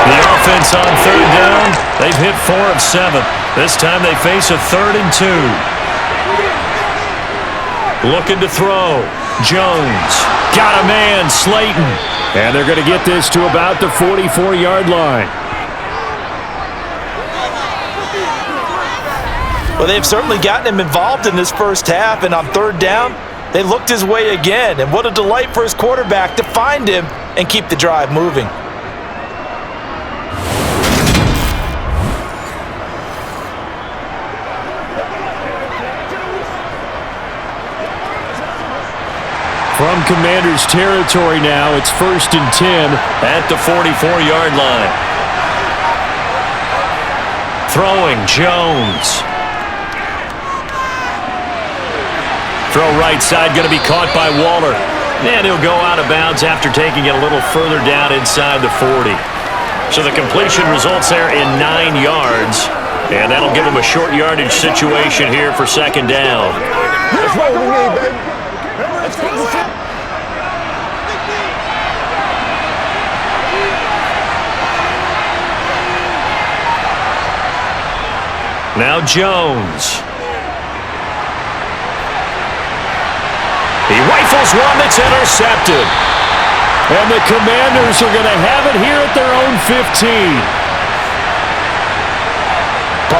The offense on 3rd down. They've hit 4 of 7. This time they face a 3rd and 2. Looking to throw. Jones. Got a man, Slayton. And they're going to get this to about the 44-yard line. Well, they've certainly gotten him involved in this first half, and on 3rd down, they looked his way again. And what a delight for his quarterback to find him and keep the drive moving. From Commanders territory now, it's 1st and 10 at the 44-yard line. Throwing, Jones. Throw right side, going to be caught by Waller. And he'll go out of bounds after taking it a little further down inside the 40. So the completion results there in 9 yards. And that'll give him a short yardage situation here for 2nd down. That's what we need, baby. Let's go. Now Jones. He rifles one that's intercepted. And the Commanders are going to have it here at their own 15.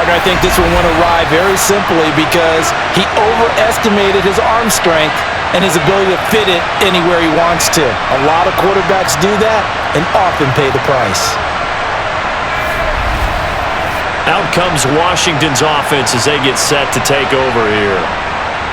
partner, I think this one went awry very simply because he overestimated his arm strength and his ability to fit it anywhere he wants to. A lot of quarterbacks do that and often pay the price. Out comes Washington's offense as they get set to take over here.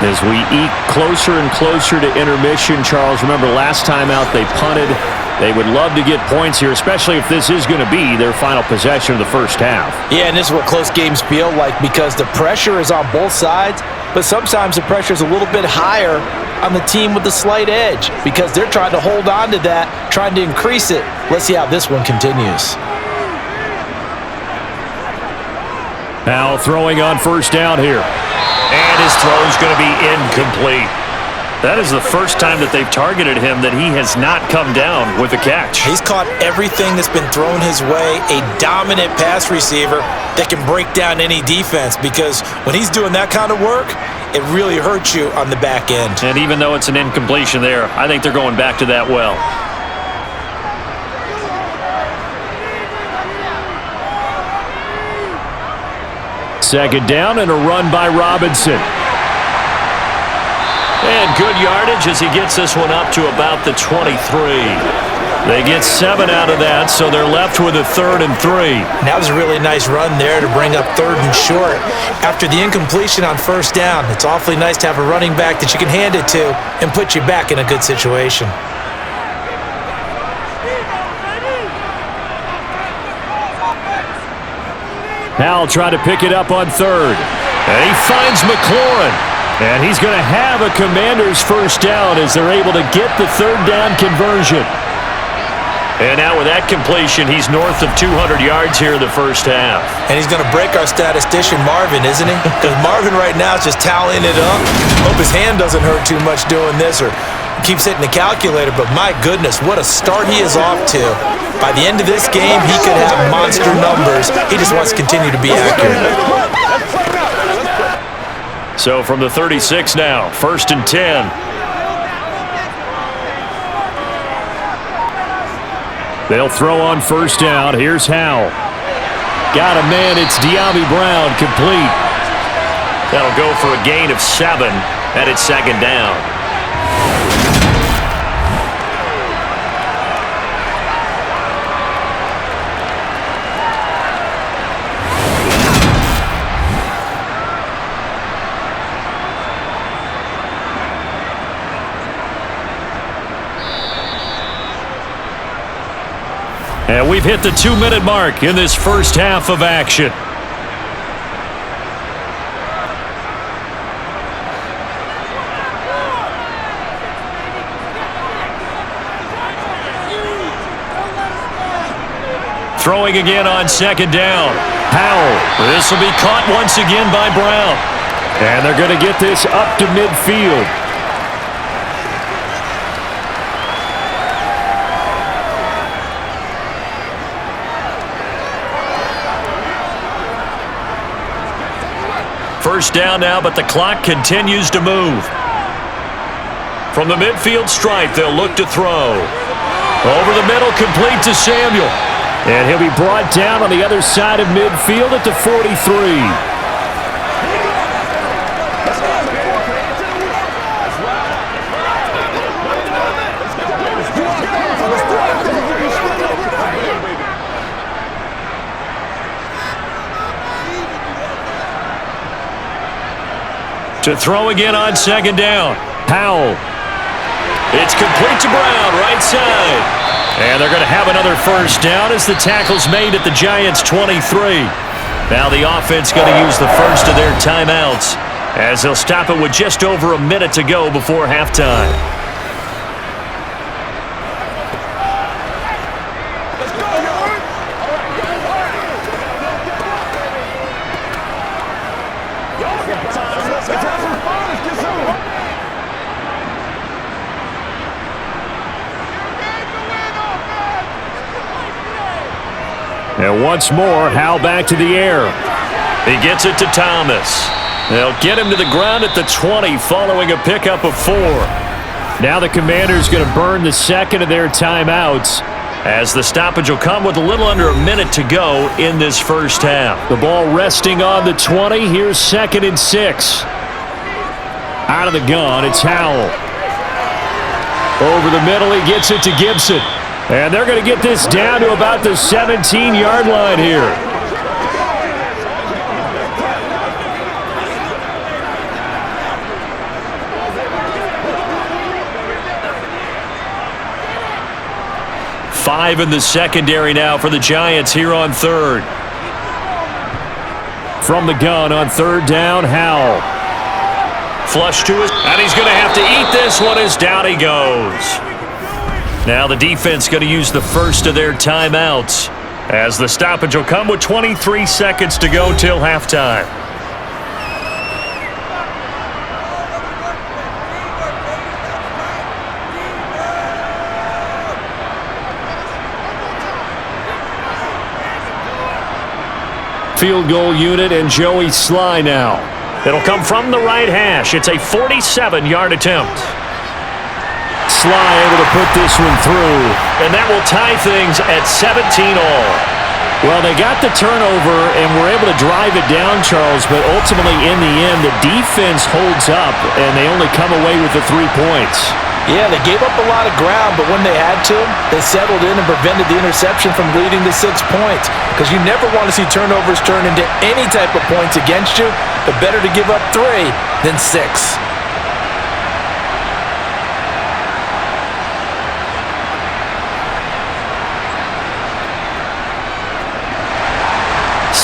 As we eke closer and closer to intermission, Charles, remember last time out they punted. They would love to get points here, especially if this is going to be their final possession of the first half. Yeah, and this is what close games feel like because the pressure is on both sides, but sometimes the pressure is a little bit higher on the team with the slight edge because they're trying to hold on to that, trying to increase it. Let's see how this one continues. Now throwing on first down here. And his throw's going to be incomplete. That is the first time that they've targeted him that he has not come down with a catch. He's caught everything that's been thrown his way, a dominant pass receiver that can break down any defense because when he's doing that kind of work, it really hurts you on the back end. And even though it's an incompletion there, I think they're going back to that well. Second down and a run by Robinson. And good yardage as he gets this one up to about the 23. They get 7 out of that, so they're left with a 3rd and 3. That was a really nice run there to bring up 3rd and short. After the incompletion on first down, it's awfully nice to have a running back that you can hand it to and put you back in a good situation. Howell tried to pick it up on 3rd. And he finds McLaurin. And he's going to have a Commanders first down as they're able to get the 3rd down conversion. And now with that completion, he's north of 200 yards here in the first half. And he's going to break our statistician, Marvin, isn't he? Because Marvin right now is just tallying it up. Hope his hand doesn't hurt too much doing this or keeps hitting the calculator. But my goodness, what a start he is off to. By the end of this game, he could have monster numbers. He just wants to continue to be accurate. So from the 36 now, 1st and 10. They'll throw on first down. Here's Howell. Got a man. It's De'Ami Brown, complete. That'll go for a gain of 7, and it's 2nd down. And we've hit the 2-minute mark in this first half of action. Throwing again on 2nd down. Howell. This will be caught once again by Brown. And they're going to get this up to midfield. First down now, but the clock continues to move. From the midfield stripe, they'll look to throw. Over the middle, complete to Samuel. And he'll be brought down on the other side of midfield at the 43. To throw again on 2nd down. Howell. It's complete to Brown, right side. And they're going to have another first down as the tackle's made at the Giants' 23. Now the offense going to use the first of their timeouts as they'll stop it with just over a minute to go before halftime. And once more, Howell back to the air. He gets it to Thomas. They'll get him to the ground at the 20 following a pickup of 4. Now the Commanders going to burn the second of their timeouts as the stoppage will come with a little under a minute to go in this first half. The ball resting on the 20. Here's 2nd and 6. Out of the gun, it's Howell. Over the middle, he gets it to Gibson. And they're going to get this down to about the 17-yard line here. Five in the secondary now for the Giants here on 3rd. From the gun on 3rd down, Howell. Flush to his, and he's going to have to eat this one as down he goes. Now the defense going to use the first of their timeouts as the stoppage will come with 23 seconds to go till halftime. Field goal unit and Joey Sly now. It'll come from the right hash. It's a 47-yard attempt. Sly able to put this one through. And that will tie things at 17 all. Well, they got the turnover and were able to drive it down, Charles, but ultimately in the end, the defense holds up and they only come away with the 3 points. Yeah, they gave up a lot of ground, but when they had to, they settled in and prevented the interception from leading to 6 points. Because you never want to see turnovers turn into any type of points against you, but better to give up 3 than 6.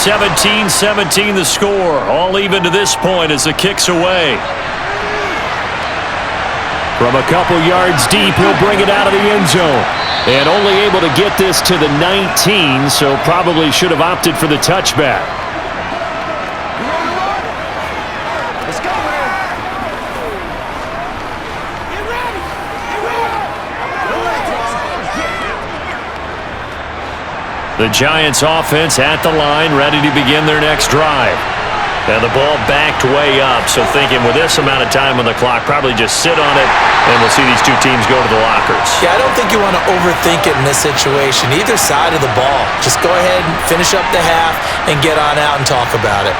(17-17) the score, all even to this point as the kick's away. From a couple yards deep, he'll bring it out of the end zone. And only able to get this to the 19, so probably should have opted for the touchback. Let's go, man. Get ready. Get ready. The Giants offense at the line, ready to begin their next drive. Now the ball backed way up, so thinking with this amount of time on the clock, probably just sit on it, and we'll see these two teams go to the lockers. Yeah, I don't think you want to overthink it in this situation, either side of the ball. Just go ahead and finish up the half and get on out and talk about it.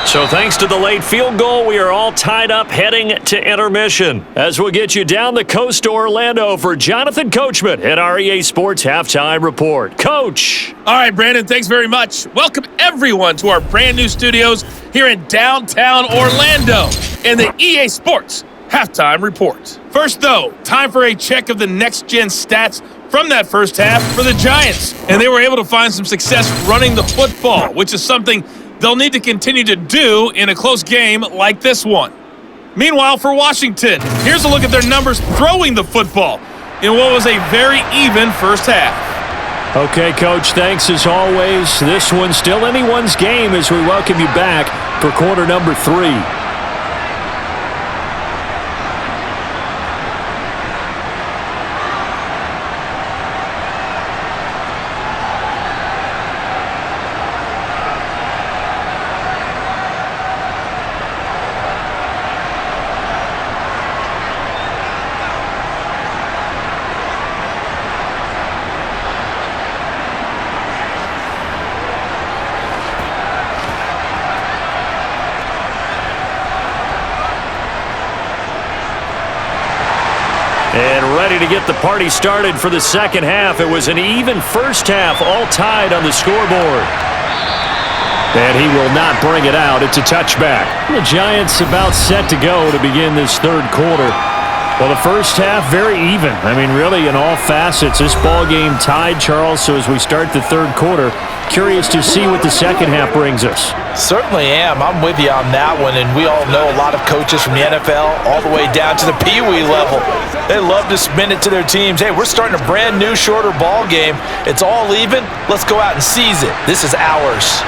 So thanks to the late field goal, we are all tied up heading to intermission. As we'll get you down the coast to Orlando for Jonathan Coachman at our EA Sports Halftime Report. Coach! All right, Brandon, thanks very much. Welcome, everyone, to our brand new studios here in downtown Orlando in the EA Sports Halftime Report. First, though, time for a check of the next-gen stats from that first half for the Giants. And they were able to find some success running the football, which is something they'll need to continue to do in a close game like this one. Meanwhile, for Washington, here's a look at their numbers throwing the football in what was a very even first half. Okay, Coach, thanks as always. This one's still anyone's game as we welcome you back for quarter number 3. And ready to get the party started for the second half. It was an even first half, all tied on the scoreboard. And he will not bring it out. It's a touchback. The Giants about set to go to begin this third quarter. Well, the first half, very even. I mean, really, in all facets, this ball game tied, Charles. So as we start the third quarter, curious to see what the second half brings us. Certainly am. I'm with you on that one, and we all know a lot of coaches from the NFL all the way down to the Pee Wee level. They love to spin it to their teams. Hey, we're starting a brand new, shorter ball game. It's all even. Let's go out and seize it. This is ours.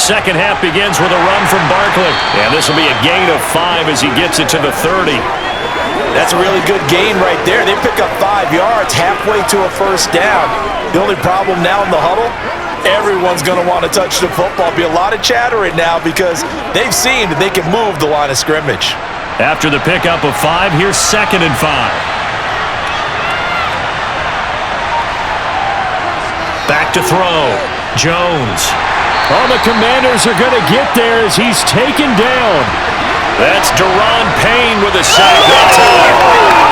Second half begins with a run from Barkley. And this will be a gain of 5 as he gets it to the 30. That's a really good gain right there. They pick up 5 yards halfway to a first down. The only problem now in the huddle, everyone's going to want to touch the football. Be a lot of chatter right now because they've seen that they can move the line of scrimmage. After the pickup of 5, here's 2nd and 5. Back to throw. Jones. Oh, the Commanders are going to get there as he's taken down. That's Deron Payne with a sack that time.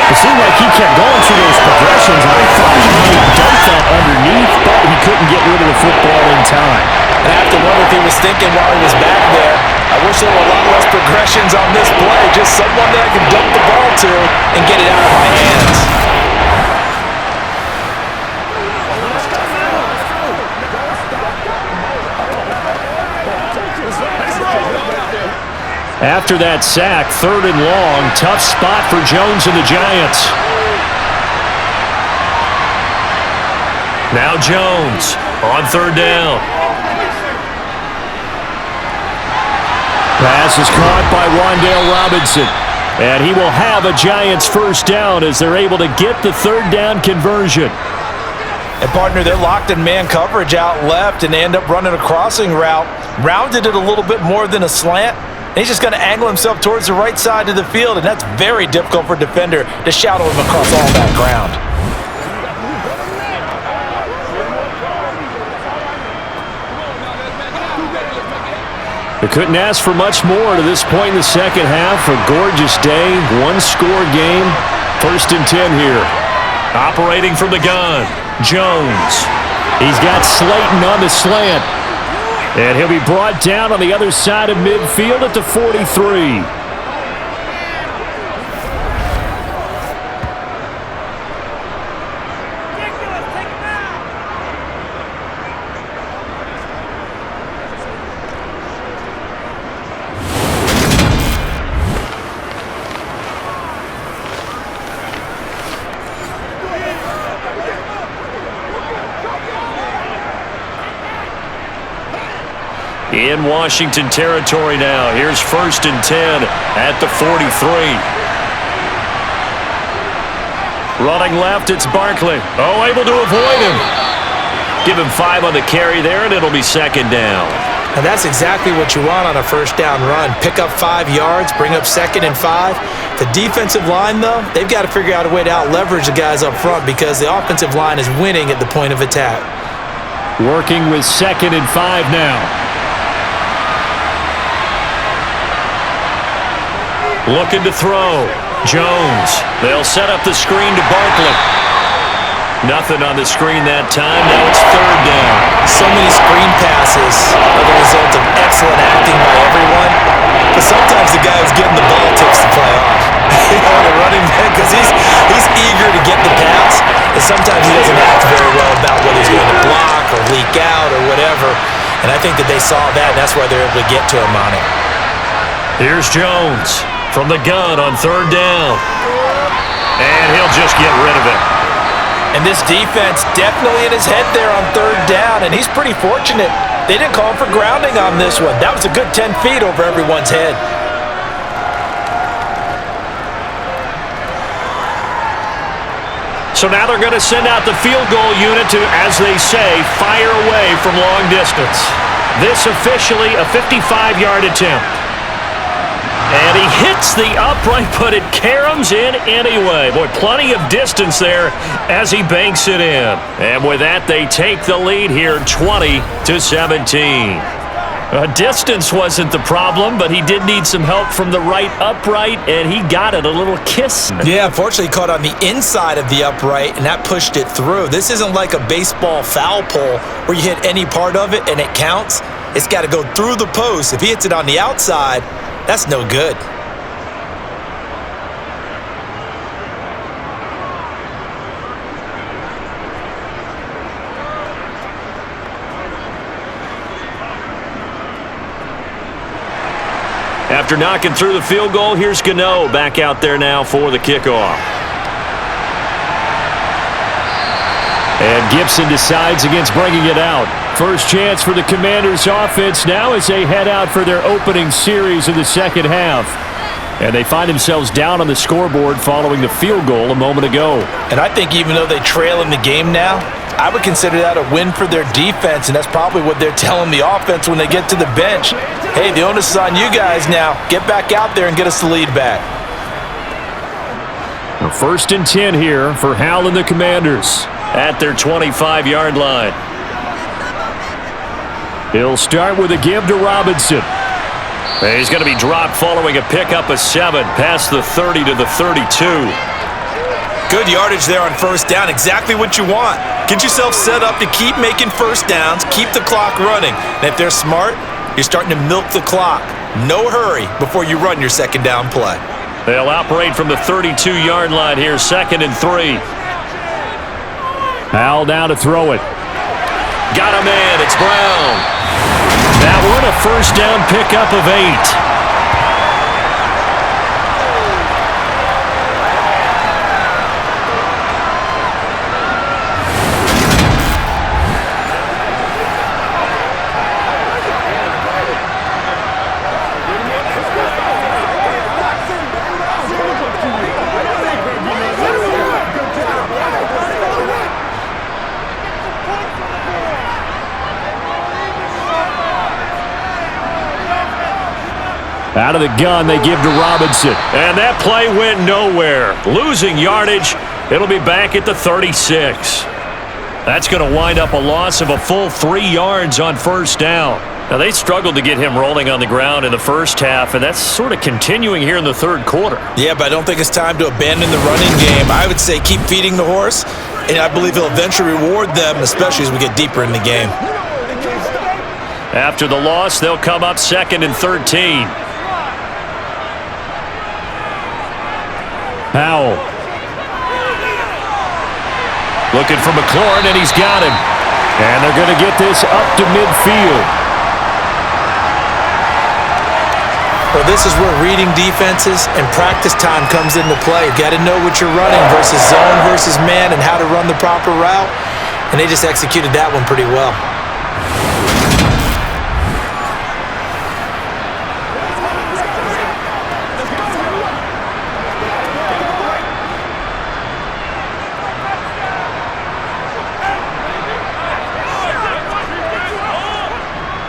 It seemed like he kept going through those progressions, and I thought he might have dumped that underneath, but he couldn't get rid of the football in time. And I have to wonder if he was thinking while he was back there, I wish there were a lot less progressions on this play, just someone that I can dump the ball to and get it out of my hands. After that sack, 3rd and long, tough spot for Jones and the Giants. Now Jones on 3rd down. Pass is caught by Wan'Dale Robinson. And he will have a Giants first down as they're able to get the 3rd down conversion. And partner, they're locked in man coverage out left, and they end up running a crossing route. Rounded it a little bit more than a slant. He's just going to angle himself towards the right side of the field, and that's very difficult for a defender to shadow him across all that ground. They couldn't ask for much more to this point in the second half. A gorgeous day, one-score game. 1st and 10 here. Operating from the gun, Jones. He's got Slayton on the slant. And he'll be brought down on the other side of midfield at the 43. In Washington territory now. Here's 1st and 10 at the 43. Running left, it's Barkley. Oh, able to avoid him. Give him 5 on the carry there, and it'll be 2nd down. And that's exactly what you want on a first down run. Pick up 5 yards, bring up 2nd and 5. The defensive line, though, they've got to figure out a way to out-leverage the guys up front because the offensive line is winning at the point of attack. Working with 2nd and 5 now. Looking to throw. Jones. They'll set up the screen to Barkley. Nothing on the screen that time. Now it's 3rd down. So many screen passes are the result of excellent acting by everyone. But sometimes the guy who's getting the ball tips the play off. The running back, because he's eager to get the pass. And sometimes he doesn't act very well about whether he's going to block or leak out or whatever. And I think that they saw that, and that's why they're able to get to him on it. Here's Jones from the gun on 3rd down. And he'll just get rid of it. And this defense definitely in his head there on 3rd down, and he's pretty fortunate. They didn't call him for grounding on this one. That was a good 10 feet over everyone's head. So now they're going to send out the field goal unit to, as they say, fire away from long distance. This officially a 55-yard attempt. And he hits the upright, but it caroms in anyway. Boy, plenty of distance there as he banks it in. And with that, they take the lead here 20-17. Distance wasn't the problem, but he did need some help from the right upright, and he got it, a little kiss. Yeah, unfortunately caught on the inside of the upright, and that pushed it through. This isn't like a baseball foul pole where you hit any part of it and it counts. It's got to go through the post. If he hits it on the outside, that's no good. After knocking through the field goal, here's Gano back out there now for the kickoff. And Gibson decides against bringing it out. First chance for the Commanders offense now as they head out for their opening series of the second half. And they find themselves down on the scoreboard following the field goal a moment ago. And I think even though they trail in the game now, I would consider that a win for their defense, and that's probably what they're telling the offense when they get to the bench. Hey, the onus is on you guys now. Get back out there and get us the lead back. A 1st and 10 here for Hal and the Commanders. At their 25-yard line. He'll start with a give to Robinson. He's going to be dropped following a pickup of 7 past the 30 to the 32. Good yardage there on 1st down. Exactly what you want. Get yourself set up to keep making 1st downs, keep the clock running. And if they're smart, you're starting to milk the clock. No hurry before you run your 2nd down play. They'll operate from the 32-yard line here, 2nd and 3. Hal now to throw it. Got a man. It's Brown. That one, a 1st down pickup of 8. Out of the gun, they give to Robinson. And that play went nowhere. Losing yardage. It'll be back at the 36. That's going to wind up a loss of a full 3 yards on 1st down. Now, they struggled to get him rolling on the ground in the 1st half, and that's sort of continuing here in the 3rd quarter. Yeah, but I don't think it's time to abandon the running game. I would say keep feeding the horse, and I believe he'll eventually reward them, especially as we get deeper in the game. After the loss, they'll come up 2nd and 13. Powell. Looking for McLaurin, and he's got him. And they're going to get this up to midfield. Well, this is where reading defenses and practice time comes into play. You got to know what you're running versus zone versus man and how to run the proper route. And they just executed that one pretty well.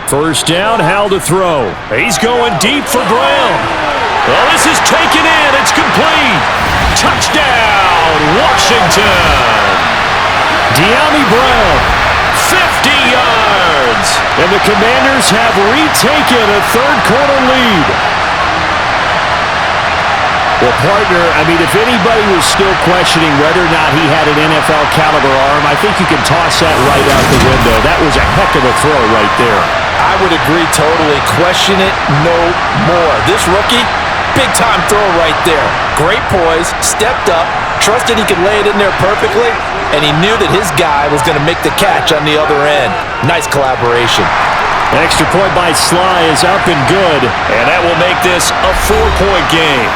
First down, Hal to throw. He's going deep for Brown. Well, this is taken in. It's complete. Touchdown, Washington. De'Ami Brown. 50 yards. And the Commanders have retaken a 3rd quarter lead. Well, partner, I mean, if anybody was still questioning whether or not he had an NFL caliber arm, I think you can toss that right out the window. That was a heck of a throw right there. I would agree totally. Question it no more. This rookie, big-time throw right there. Great poise, stepped up, trusted he could lay it in there perfectly, and he knew that his guy was going to make the catch on the other end. Nice collaboration. Extra point by Sly is up and good. And that will make this a 4-point game.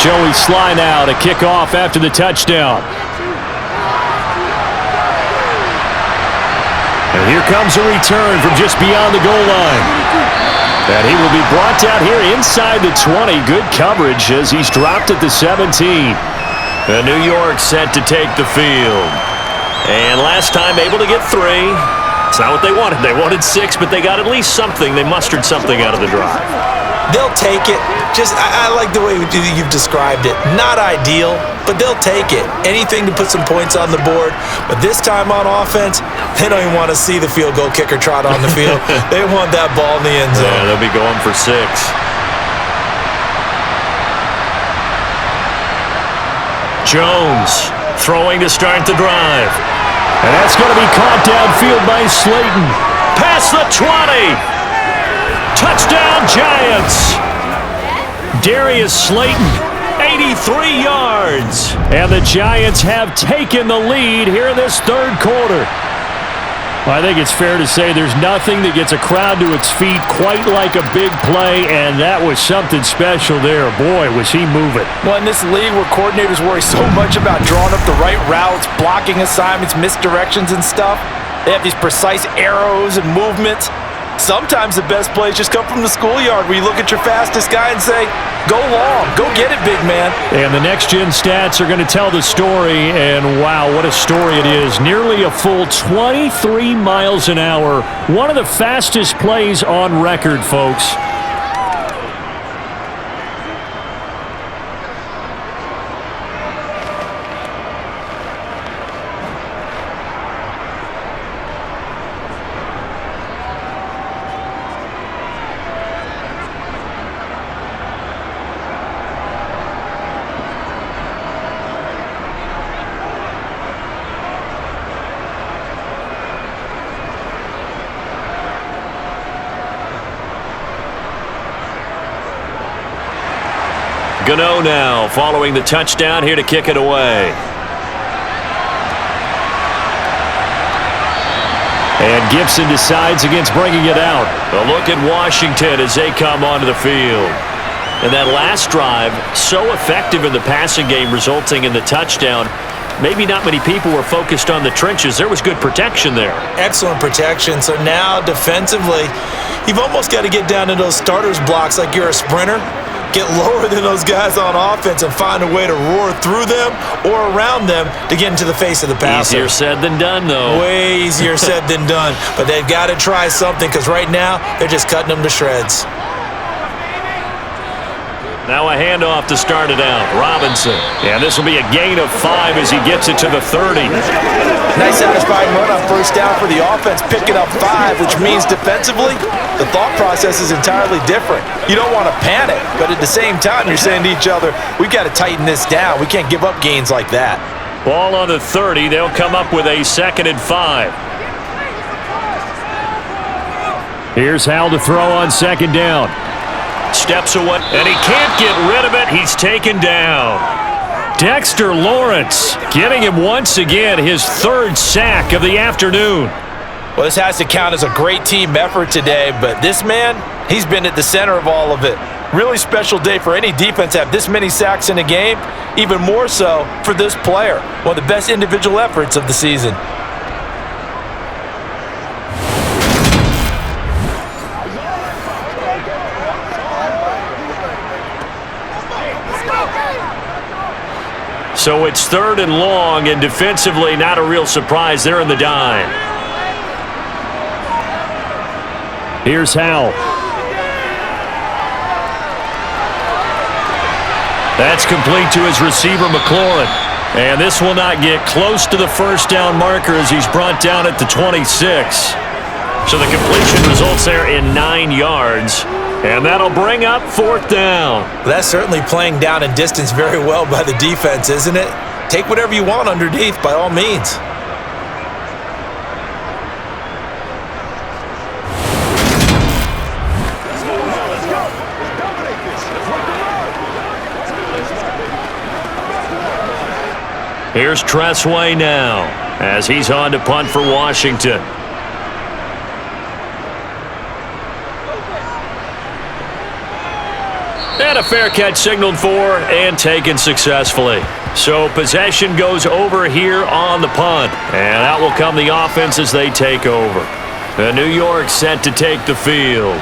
Joey Sly now to kick off after the touchdown. And here comes a return from just beyond the goal line. And he will be brought down here inside the 20. Good coverage as he's dropped at the 17. And New York set to take the field. And last time able to get 3. It's not what they wanted. They wanted 6, but they got at least something. They mustered something out of the drive. They'll take it. I like the way you've described it. Not ideal, but they'll take it. Anything to put some points on the board. But this time on offense, they don't even want to see the field goal kicker trot on the field. They want that ball in the end zone. Yeah, they'll be going for 6. Jones throwing to start the drive. And that's going to be caught downfield by Slayton. Past the 20. Touchdown, Giants. Darius Slayton, 83 yards. And the Giants have taken the lead here in this third quarter. I think it's fair to say there's nothing that gets a crowd to its feet quite like a big play, and that was something special there. Boy, was he moving. Well, in this league where coordinators worry so much about drawing up the right routes, blocking assignments, misdirections and stuff, they have these precise arrows and movements. Sometimes the best plays just come from the schoolyard where you look at your fastest guy and say, go long, go get it, big man. And the next-gen stats are going to tell the story, and wow, what a story it is. Nearly a full 23 miles an hour. One of the fastest plays on record, folks. Gano now following the touchdown here to kick it away. And Gibson decides against bringing it out. A look at Washington as they come onto the field. And that last drive, so effective in the passing game, resulting in the touchdown. Maybe not many people were focused on the trenches. There was good protection there. Excellent protection. So now defensively, you've almost got to get down to those starters blocks like you're a sprinter. Get lower than those guys on offense and find a way to roar through them or around them to get into the face of the passer. Easier said than done, though. Way easier said than done. But they've got to try something because right now they're just cutting them to shreds. Now a handoff to start it out. Robinson. And this will be a gain of 5 as he gets it to the 30. Nice satisfying run on first down for the offense, picking up 5, which means defensively, the thought process is entirely different. You don't want to panic, but at the same time, you're saying to each other, we've got to tighten this down. We can't give up gains like that. Ball on the 30. They'll come up with a 2nd and 5. Here's Howell to throw on 2nd down. Steps away, and he can't get rid of it. He's taken down. Dexter Lawrence getting him once again, his 3rd sack of the afternoon. Well, this has to count as a great team effort today, but this man, he's been at the center of all of it. Really special day for any defense to have this many sacks in a game, even more so for this player. One of the best individual efforts of the season. So it's 3rd and long, and defensively not a real surprise. They're in the dime. Here's Howell. That's complete to his receiver, McLaurin. And this will not get close to the first down marker as he's brought down at the 26. So the completion results there in 9 yards. And that'll bring up 4th down. That's certainly playing down and distance very well by the defense, isn't it? Take whatever you want underneath, by all means. Here's Tressway now as he's on to punt for Washington. And a fair catch signaled for and taken successfully. So possession goes over here on the punt. And out will come the offense as they take over. And New York set to take the field.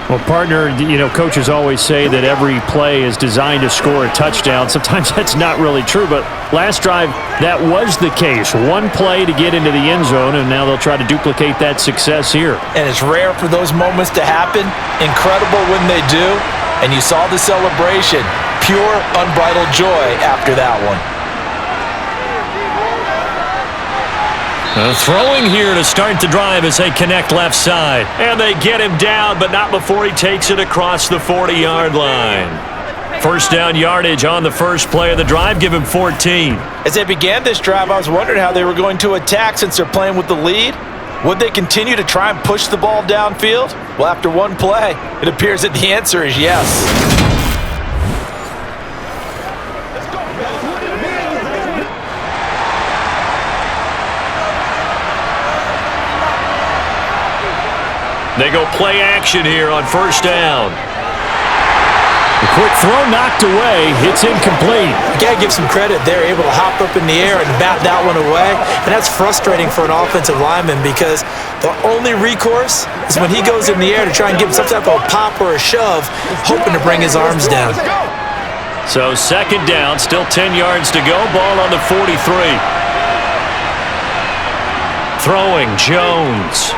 Well, partner, you know, coaches always say that every play is designed to score a touchdown. Sometimes that's not really true, but last drive, that was the case. One play to get into the end zone, and now they'll try to duplicate that success here. And it's rare for those moments to happen. Incredible when they do. And you saw the celebration. Pure, unbridled joy after that one. Throwing here to start the drive as they connect left side. And they get him down, but not before he takes it across the 40-yard line. First down yardage on the first play of the drive. Give him 14. As they began this drive, I was wondering how they were going to attack since they're playing with the lead. Would they continue to try and push the ball downfield? Well, after one play, it appears that the answer is yes. They go play action here on first down. The quick throw knocked away. It's incomplete. You got to give some credit. They're able to hop up in the air and bat that one away. And that's frustrating for an offensive lineman because the only recourse is when he goes in the air to try and give some type of a pop or a shove, hoping to bring his arms down. So second down, still 10 yards to go. Ball on the 43. Throwing Jones.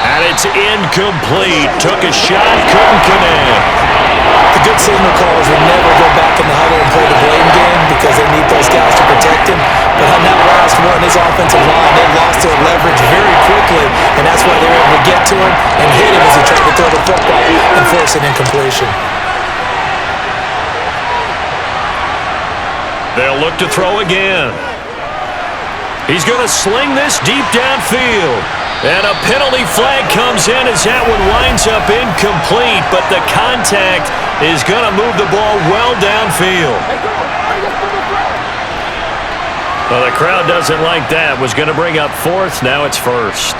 And it's incomplete. Took a shot, couldn't connect. The good signal callers would never go back in the huddle and play the blame game because they need those guys to protect him. But on that last one, his offensive line, they lost their leverage very quickly, and that's why they were able to get to him and hit him as he tried to throw the football and force an incompletion. They'll look to throw again. He's going to sling this deep downfield. And a penalty flag comes in as that one winds up incomplete, but the contact is going to move the ball well downfield. Well, the crowd doesn't like that. Was going to bring up fourth. Now it's first.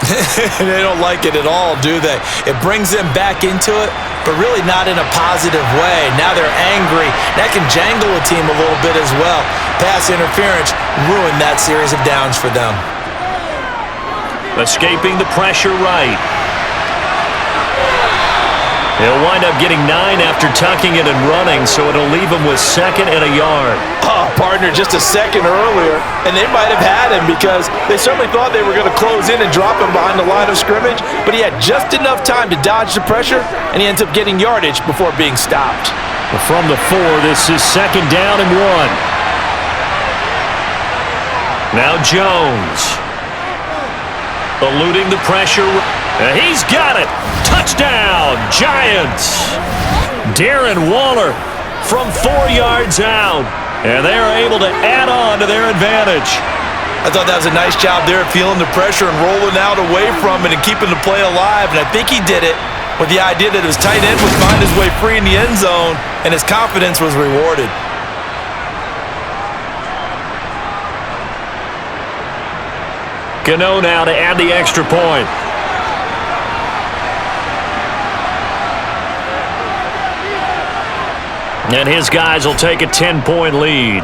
They don't like it at all, do they? It brings them back into it, but really not in a positive way. Now they're angry. That can jangle a team a little bit as well. Pass interference ruined that series of downs for them. Escaping the pressure right. He'll wind up getting 9 after tucking it and running, so it'll leave him with second and a yard. Oh, partner, just a second earlier, and they might have had him because they certainly thought they were going to close in and drop him behind the line of scrimmage, but he had just enough time to dodge the pressure, and he ends up getting yardage before being stopped. From the 4, this is second down and 1. Now Jones. Eluding the pressure. He's got it. Touchdown, Giants. Darren Waller from 4 yards out. And they are able to add on to their advantage. I thought that was a nice job there, feeling the pressure and rolling out away from it and keeping the play alive. And I think he did it with the idea that his tight end would find his way free in the end zone, and his confidence was rewarded. Gano now to add the extra point. And his guys will take a 10-point lead.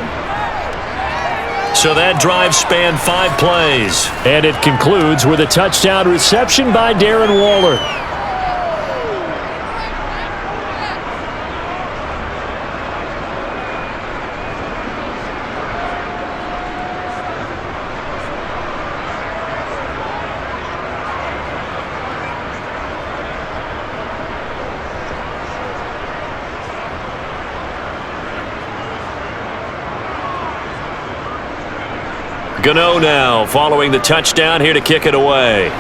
So that drive spanned 5 plays. And it concludes with a touchdown reception by Darren Waller. Gano now following the touchdown here to kick it away.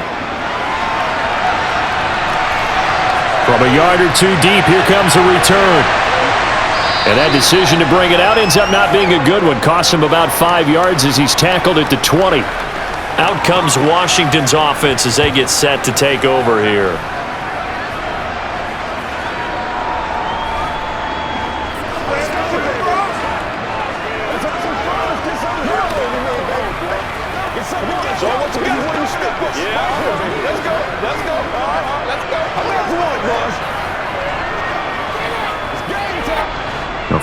From a yard or 2 deep, here comes a return. And that decision to bring it out ends up not being a good one. Costs him about 5 yards as he's tackled at the 20. Out comes Washington's offense as they get set to take over here.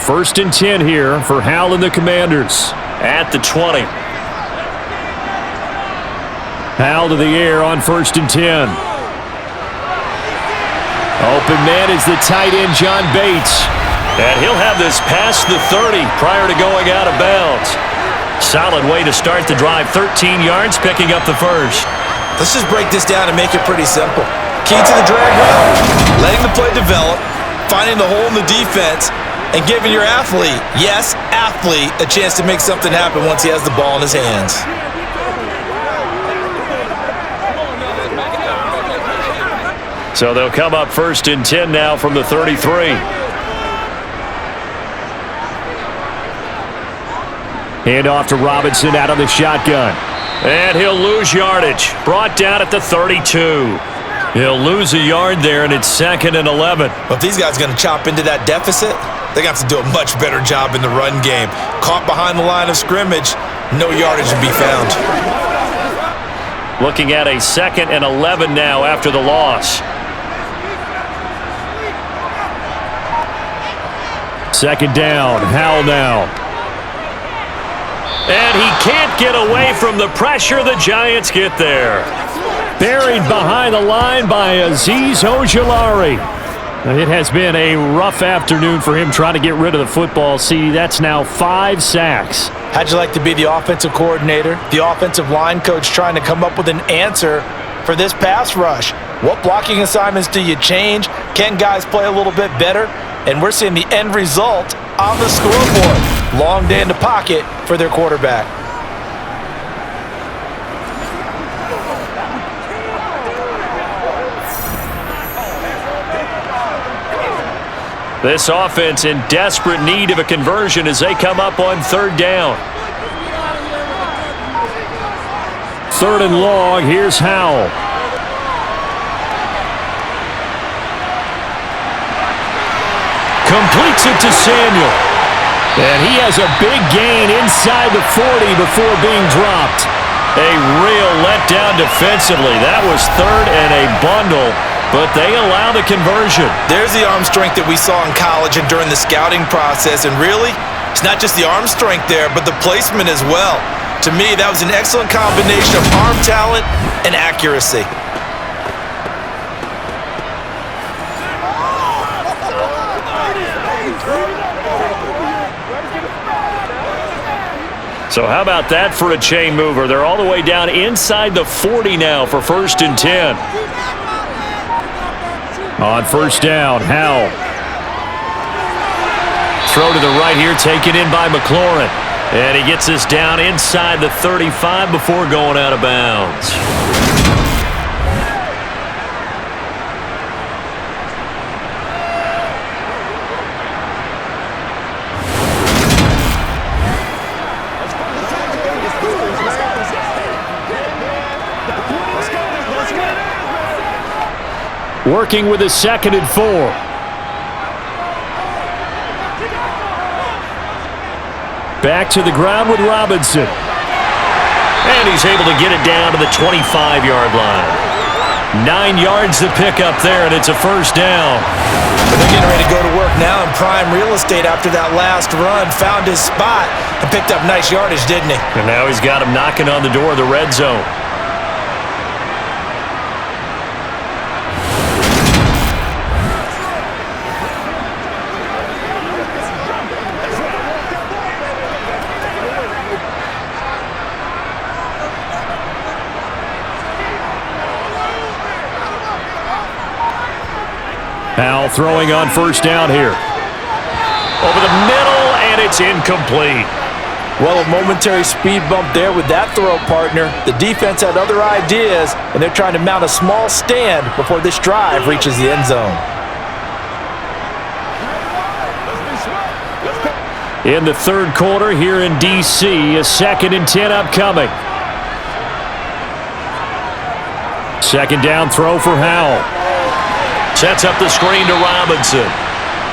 First and 10 here for Hal and the Commanders. At the 20. Hal to the air on first and 10. Open man is the tight end, John Bates. And he'll have this past the 30 prior to going out of bounds. Solid way to start the drive. 13 yards, picking up the first. Let's just break this down and make it pretty simple. Key to the drag route, letting the play develop, finding the hole in the defense, and giving your athlete, yes, athlete, a chance to make something happen once he has the ball in his hands. So they'll come up first and 10 now from the 33. Hand off to Robinson out of the shotgun. And he'll lose yardage. Brought down at the 32. He'll lose a yard there, and it's second and 11. But if these guys are going to chop into that deficit, they're going to have to do a much better job in the run game. Caught behind the line of scrimmage, no yardage to be found. Looking at a 2nd and 11 now after the loss. 2nd down. Howell now. And he can't get away from the pressure. The Giants get there. Buried behind the line by Azeez Ojulari. It has been a rough afternoon for him trying to get rid of the football. See, that's now 5 sacks. How'd you like to be the offensive coordinator, the offensive line coach trying to come up with an answer for this pass rush? What blocking assignments do you change? Can guys play a little bit better? And we're seeing the end result on the scoreboard. Long day in the pocket for their quarterback. This offense in desperate need of a conversion as they come up on 3rd down. 3rd and long. Here's Howell. Completes it to Samuel. And he has a big gain inside the 40 before being dropped. A real letdown defensively. That was 3rd and a bundle, but they allow the conversion. There's the arm strength that we saw in college and during the scouting process. And really, it's not just the arm strength there, but the placement as well. To me, that was an excellent combination of arm talent and accuracy. So how about that for a chain mover? They're all the way down inside the 40 now for 1st and 10. On 1st down, Howell. Throw to the right here, taken in by McLaurin. And he gets this down inside the 35 before going out of bounds. Working with a 2nd and 4. Back to the ground with Robinson. And he's able to get it down to the 25-yard line. 9 yards to pick up there, and it's a 1st down. But they're getting ready to go to work now in prime real estate after that last run. Found his spot and picked up nice yardage, didn't he? And now he's got him knocking on the door of the red zone. Howell throwing on 1st down here. Over the middle, and it's incomplete. Well, a momentary speed bump there with that throw, partner. The defense had other ideas, and they're trying to mount a small stand before this drive reaches the end zone. In the 3rd quarter here in D.C., a 2nd and 10 upcoming. 2nd down throw for Howell. Sets up the screen to Robinson.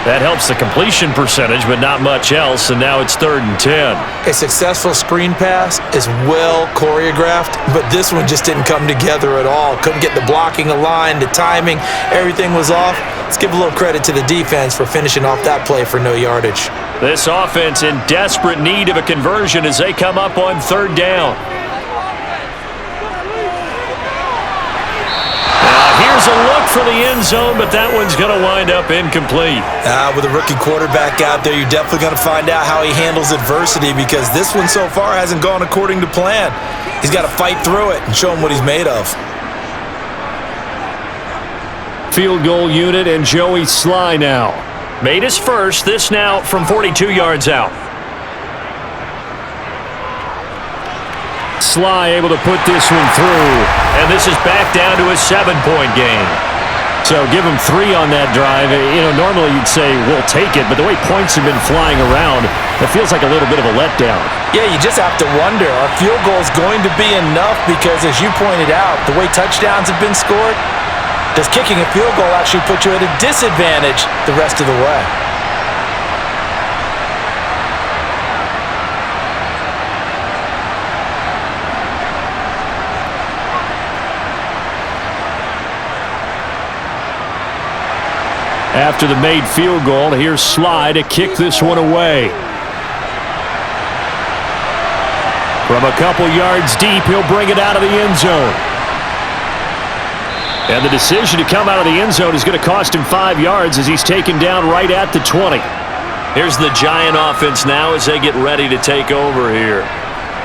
That helps the completion percentage, but not much else, and now it's 3rd and 10. A successful screen pass is well choreographed, but this one just didn't come together at all. Couldn't get the blocking aligned, the timing, everything was off. Let's give a little credit to the defense for finishing off that play for no yardage. This offense in desperate need of a conversion as they come up on 3rd down. Here's a look for the end zone, but that one's going to wind up incomplete. With a rookie quarterback out there, you're definitely going to find out how he handles adversity, because this one so far hasn't gone according to plan. He's got to fight through it and show him what he's made of. Field goal unit and Joey Sly now. Made his first, this now from 42 yards out. Sly able to put this one through. And this is back down to a 7-point game. So give him 3 on that drive. You know, normally you'd say, we'll take it, but the way points have been flying around, it feels like a little bit of a letdown. Yeah, you just have to wonder, are field goals going to be enough? Because as you pointed out, the way touchdowns have been scored, does kicking a field goal actually put you at a disadvantage the rest of the way? after the made field goal. Here's Sly to kick this one away. From a couple yards deep, he'll bring it out of the end zone. And the decision to come out of the end zone is going to cost him 5 yards as he's taken down right at the 20. Here's the Giant offense now as they get ready to take over here.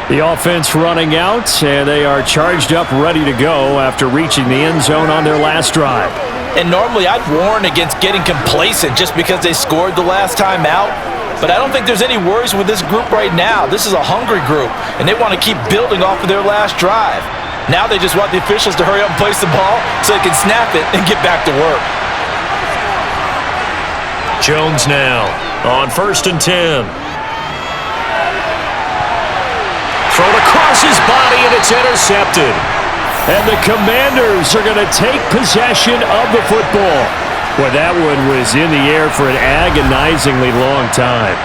The offense running out, and they are charged up, ready to go after reaching the end zone on their last drive. And normally I'd warn against getting complacent just because they scored the last time out. But I don't think there's any worries with this group right now. This is a hungry group, and they want to keep building off of their last drive. Now they just want the officials to hurry up and place the ball so they can snap it and get back to work. Jones now on 1st and 10. Thrown across his body, and it's intercepted. And the Commanders are going to take possession of the football. Boy, that one was in the air for an agonizingly long time.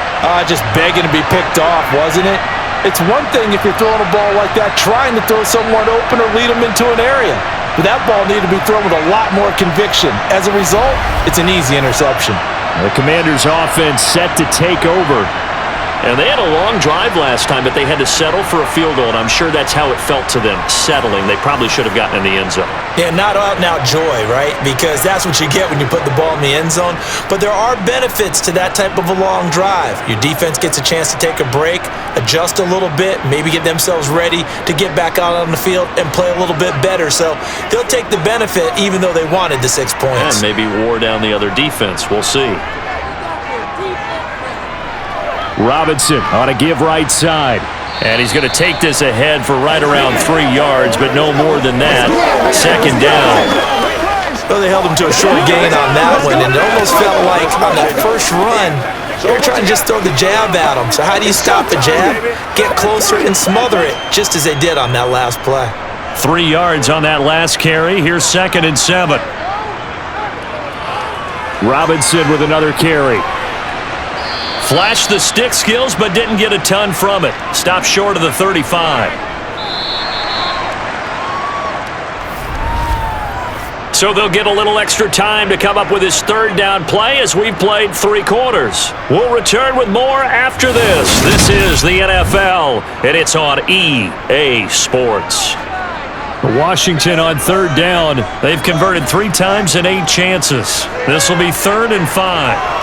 Just begging to be picked off, wasn't it? It's one thing if you're throwing a ball like that, trying to throw someone open or lead them into an area. But that ball needed to be thrown with a lot more conviction. As a result, it's an easy interception. The Commanders' offense set to take over. And they had a long drive last time, but they had to settle for a field goal, and I'm sure that's how it felt to them, settling. They probably should have gotten in the end zone. Yeah, not out-and-out joy, right? Because that's what you get when you put the ball in the end zone. But there are benefits to that type of a long drive. Your defense gets a chance to take a break, adjust a little bit, maybe get themselves ready to get back out on the field and play a little bit better. So they'll take the benefit even though they wanted the 6 points. And maybe wore down the other defense. We'll see. Robinson on a give right side. And he's going to take this ahead for right around 3 yards, but no more than that. 2nd down. Well, they held him to a short gain on that one, and it almost felt like on that first run, they were trying to just throw the jab at him. So how do you stop the jab? Get closer and smother it, just as they did on that last play. 3 yards on that last carry. Here's 2nd and 7. Robinson with another carry. Flashed the stick skills, but didn't get a ton from it. Stopped short of the 35. So they'll get a little extra time to come up with his 3rd down play as we've played 3 quarters. We'll return with more after this. This is the NFL, and it's on EA Sports. Washington on 3rd down. They've converted 3 times in 8 chances. This will be 3rd and 5.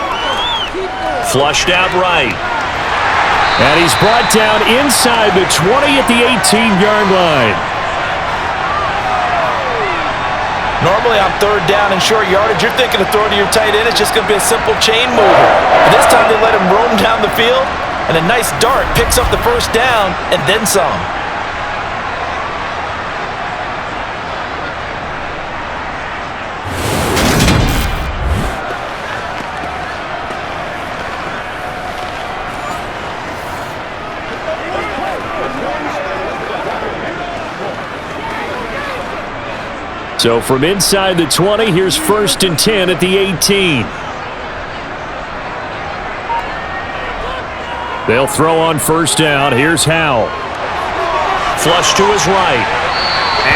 Flushed out right. And he's brought down inside the 20 at the 18-yard line. Normally on 3rd down and short yardage, you're thinking of throwing to your tight end. It's just going to be a simple chain mover. But this time they let him roam down the field, and a nice dart picks up the 1st down and then some. So from inside the 20, here's 1st and 10 at the 18. They'll throw on 1st down. Here's Howell. Flush to his right.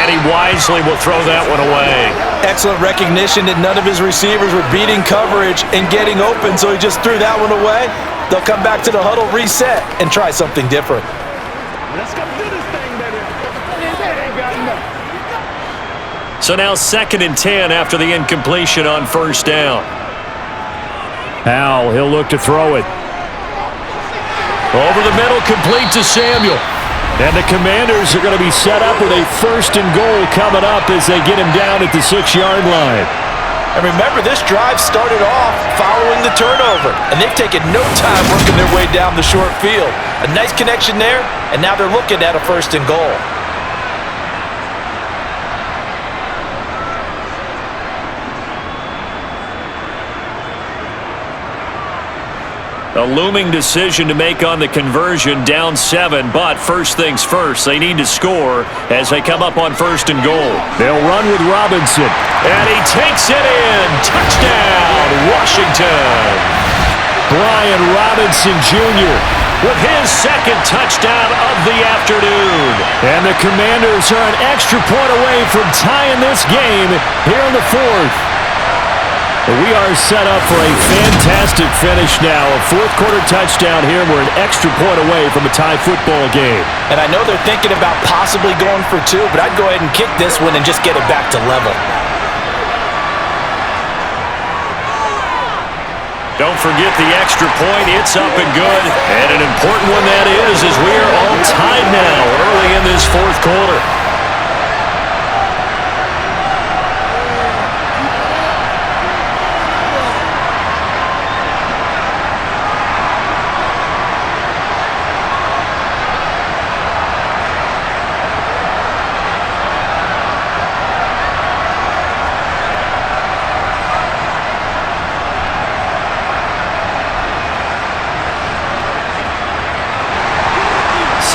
And he wisely will throw that one away. Excellent recognition that none of his receivers were beating coverage and getting open, so he just threw that one away. They'll come back to the huddle, reset, and try something different. Let's go do this thing, baby. Ain't got enough. So now 2nd and 10 after the incompletion on 1st down. Howell, he'll look to throw it. Over the middle, complete to Samuel. And the Commanders are going to be set up with a 1st and goal coming up as they get him down at the 6-yard line. And remember, this drive started off following the turnover, and they've taken no time working their way down the short field. A nice connection there, and now they're looking at a 1st and goal. A looming decision to make on the conversion, down 7, but first things first, they need to score as they come up on 1st and goal. They'll run with Robinson. And he takes it in. Touchdown, Washington. Brian Robinson Jr. with his 2nd touchdown of the afternoon. And the Commanders are an extra point away from tying this game here in the 4th. We are set up for a fantastic finish now. A fourth-quarter touchdown here. We're an extra point away from a tie football game. And I know they're thinking about possibly going for two, but I'd go ahead and kick this one and just get it back to level. Don't forget the extra point. It's up and good. And an important one that is, as we are all tied now early in this fourth quarter.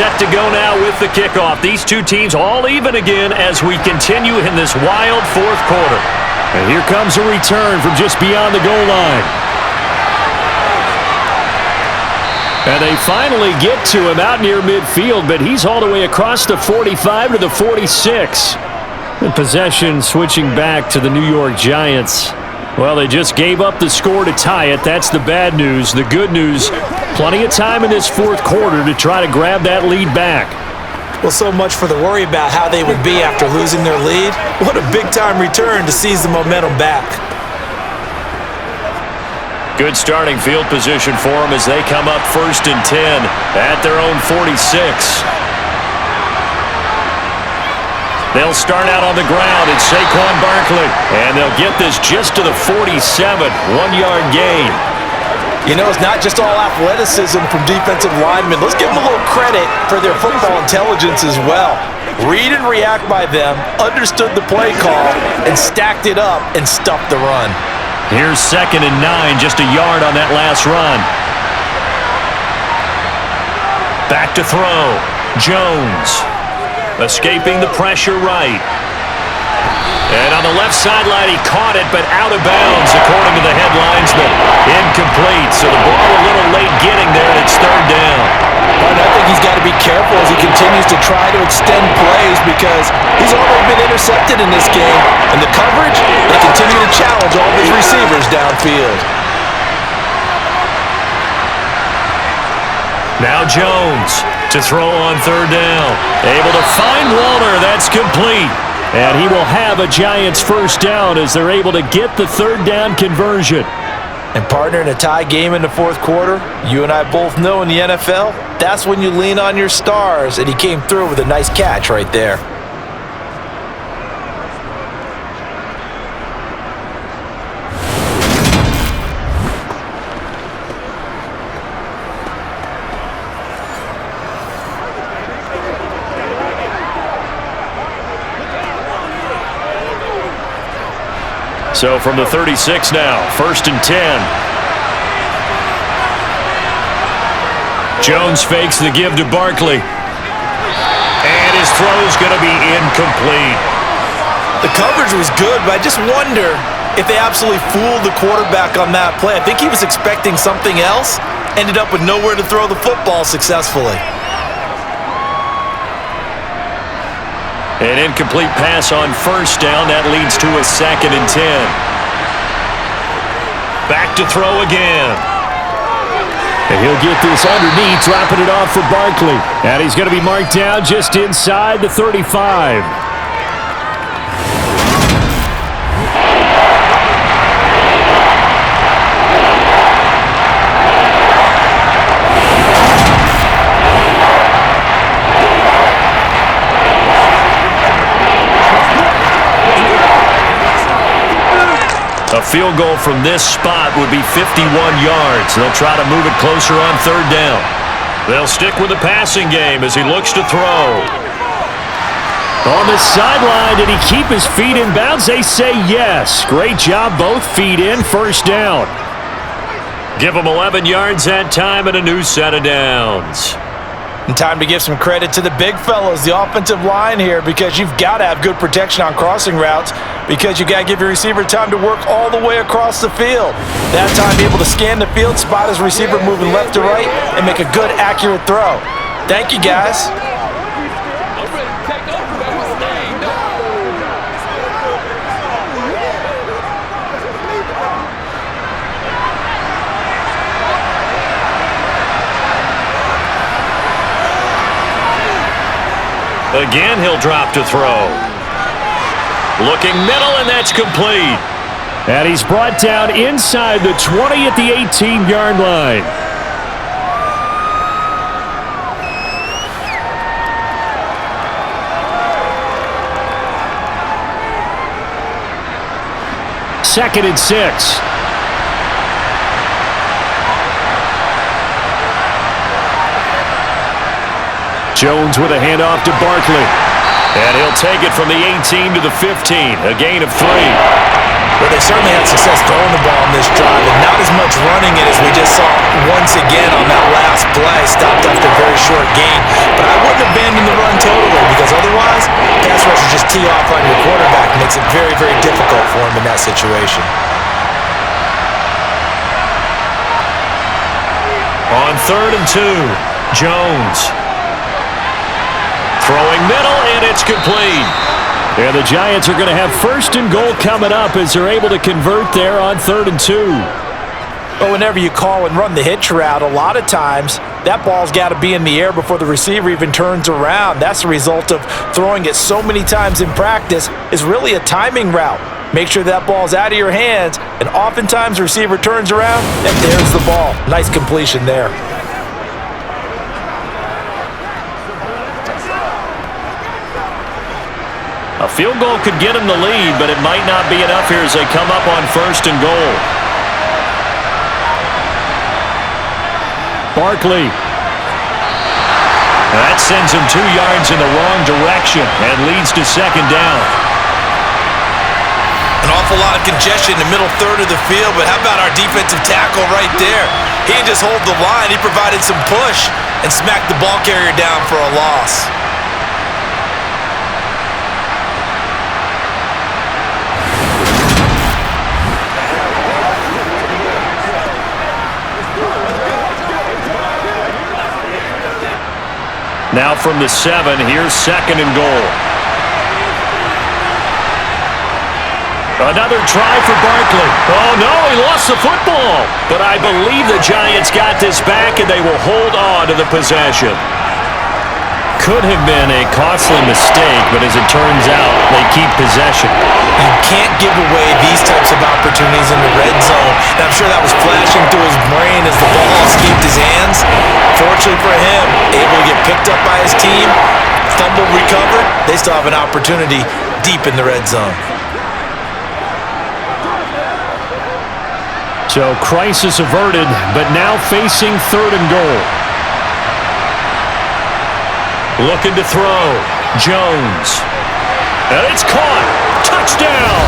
Set to go now with the kickoff. These two teams all even again as we continue in this wild fourth quarter. And here comes a return from just beyond the goal line. And they finally get to him out near midfield, but he's all the way across the 45 to the 46. And possession switching back to the New York Giants. Well, they just gave up the score to tie it. That's the bad news. The good news, plenty of time in this fourth quarter to try to grab that lead back. Well, so much for the worry about how they would be after losing their lead. What a big-time return to seize the momentum back. Good starting field position for them as they come up 1st and 10 at their own 46. They'll start out on the ground. It's Saquon Barkley. And they'll get this just to the 47, 1-yard gain. You know, it's not just all athleticism from defensive linemen. Let's give them a little credit for their football intelligence as well. Read and react by them, understood the play call, and stacked it up and stuffed the run. Here's 2nd and 9, just a yard on that last run. Back to throw. Jones. Escaping the pressure right. And on the left sideline, he caught it, but out of bounds, according to the headlinesman. Incomplete, so the ball a little late getting there, and it's 3rd down. And I think he's got to be careful as he continues to try to extend plays because he's already been intercepted in this game. And the coverage, they continue to challenge all of his receivers downfield. Now Jones to throw on 3rd down. Able to find Walter. That's complete. And he will have a Giants first down as they're able to get the 3rd down conversion. And partner, in a tie game in the fourth quarter, you and I both know in the NFL, that's when you lean on your stars. And he came through with a nice catch right there. So from the 36 now, 1st and 10. Jones fakes the give to Barkley. And his throw's going to be incomplete. The coverage was good, but I just wonder if they absolutely fooled the quarterback on that play. I think he was expecting something else, ended up with nowhere to throw the football successfully. An incomplete pass on 1st down. That leads to a 2nd and 10. Back to throw again. And he'll get this underneath, dropping it off for Barkley. And he's going to be marked down just inside the 35. A field goal from this spot would be 51 yards. They'll try to move it closer on 3rd down. They'll stick with the passing game as he looks to throw. On the sideline, did he keep his feet in bounds? They say yes. Great job, both feet in, 1st down. Give him 11 yards that time and a new set of downs. And time to give some credit to the big fellas, the offensive line here, because you've got to have good protection on crossing routes because you got to give your receiver time to work all the way across the field. That time able to scan the field, spot his receiver moving left to right, and make a good, accurate throw. Thank you, guys. Again, he'll drop to throw. Looking middle, and that's complete. And he's brought down inside the 20 at the 18-yard line. Second and 6. Jones with a handoff to Barkley. And he'll take it from the 18 to the 15, a gain of 3. Well, they certainly had success throwing the ball in this drive, and not as much running it as we just saw once again on that last play. Stopped after a very short gain. But I wouldn't abandon the run totally, because otherwise, pass rushers just tee off on your quarterback. Makes it very, very difficult for him in that situation. On 3rd and 2, Jones. Throwing middle, and it's complete. And the Giants are going to have 1st and goal coming up as they're able to convert there on 3rd and 2. But whenever you call and run the hitch route, a lot of times that ball's got to be in the air before the receiver even turns around. That's the result of throwing it so many times in practice. Is really a timing route. Make sure that ball's out of your hands, and oftentimes the receiver turns around, and there's the ball. Nice completion there. A field goal could get him the lead, but it might not be enough here as they come up on 1st and goal. Barkley. That sends him 2 yards in the wrong direction and leads to 2nd down. An awful lot of congestion in the middle third of the field, but how about our defensive tackle right there? He didn't just hold the line, he provided some push and smacked the ball carrier down for a loss. Now from the 7, here's 2nd and goal. Another try for Barkley. Oh, no, he lost the football. But I believe the Giants got this back, and they will hold on to the possession. Could have been a costly mistake, but as it turns out, they keep possession. You can't give away these types of opportunities in the red zone. And I'm sure that was flashing through his brain as the ball escaped his hands. Fortunately for him, able to get picked up by his team, fumble recovered. They still have an opportunity deep in the red zone. So crisis averted, but now facing 3rd and goal. Looking to throw. Jones. And it's caught. Touchdown.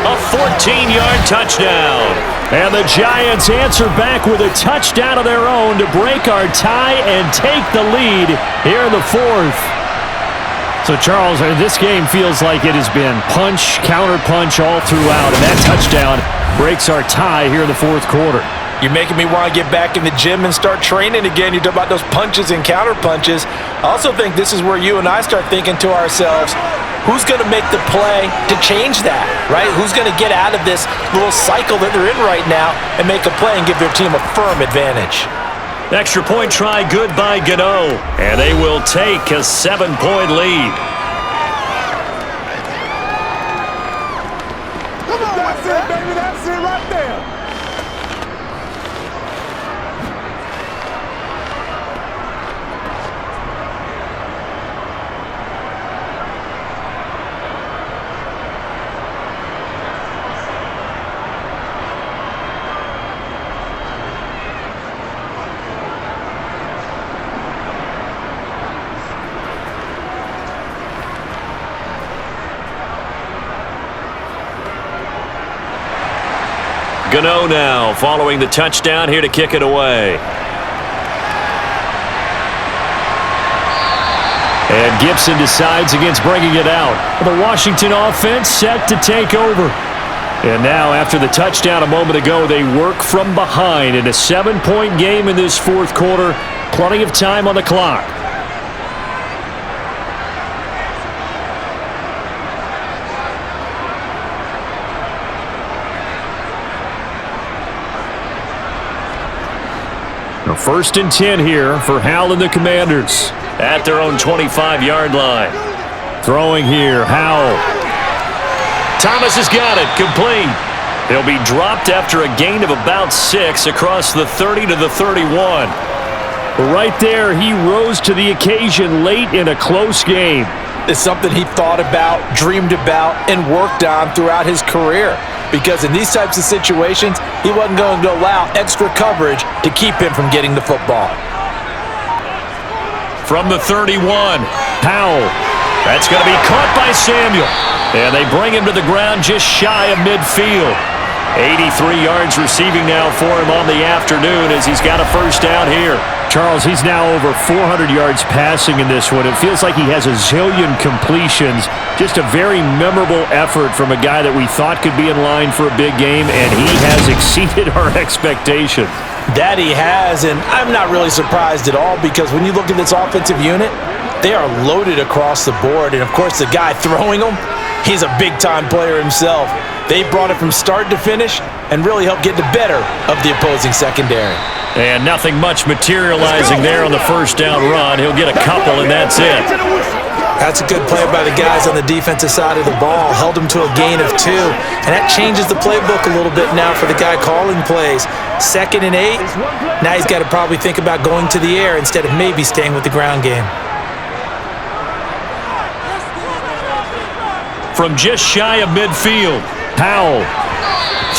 A 14-yard touchdown. And the Giants answer back with a touchdown of their own to break our tie and take the lead here in the 4th. So, Charles, this game feels like it has been punch, counter-punch all throughout, and that touchdown breaks our tie here in the 4th quarter. You're making me want to get back in the gym and start training again. You talk about those punches and counter punches. I also think this is where you and I start thinking to ourselves, who's going to make the play to change that, right? Who's going to get out of this little cycle that they're in right now and make a play and give their team a firm advantage? Extra point try good by Gano, and they will take a 7-point lead. Come on, that's it, baby. That's it right there. Gano now following the touchdown here to kick it away. And Gibson decides against bringing it out. The Washington offense set to take over. And now after the touchdown a moment ago, they work from behind in a 7-point game in this 4th quarter. Plenty of time on the clock. Now 1st and 10 here for Hal and the Commanders. at their own 25-yard line. Throwing here, Howell. Thomas has got it, complete. He'll be dropped after a gain of about 6 across the 30 to the 31. Right there, he rose to the occasion late in a close game. It's something he thought about, dreamed about, and worked on throughout his career. Because in these types of situations, he wasn't going to allow extra coverage to keep him from getting the football. From the 31, Howell. That's going to be caught by Samuel. And they bring him to the ground just shy of midfield. 83 yards receiving now for him on the afternoon as he's got a first down here. Charles, he's now over 400 yards passing in this one. It feels like he has a zillion completions. Just a very memorable effort from a guy that we thought could be in line for a big game, and he has exceeded our expectation. That he has, and I'm not really surprised at all because when you look at this offensive unit, they are loaded across the board. And, of course, the guy throwing them, he's a big-time player himself. They brought it from start to finish and really helped get the better of the opposing secondary. And nothing much materializing there on the first down run. He'll get a couple, and that's it. That's a good play by the guys on the defensive side of the ball. Held him to a gain of 2. And that changes the playbook a little bit now for the guy calling plays. 2nd and 8. Now he's got to probably think about going to the air instead of maybe staying with the ground game. From just shy of midfield, Howell.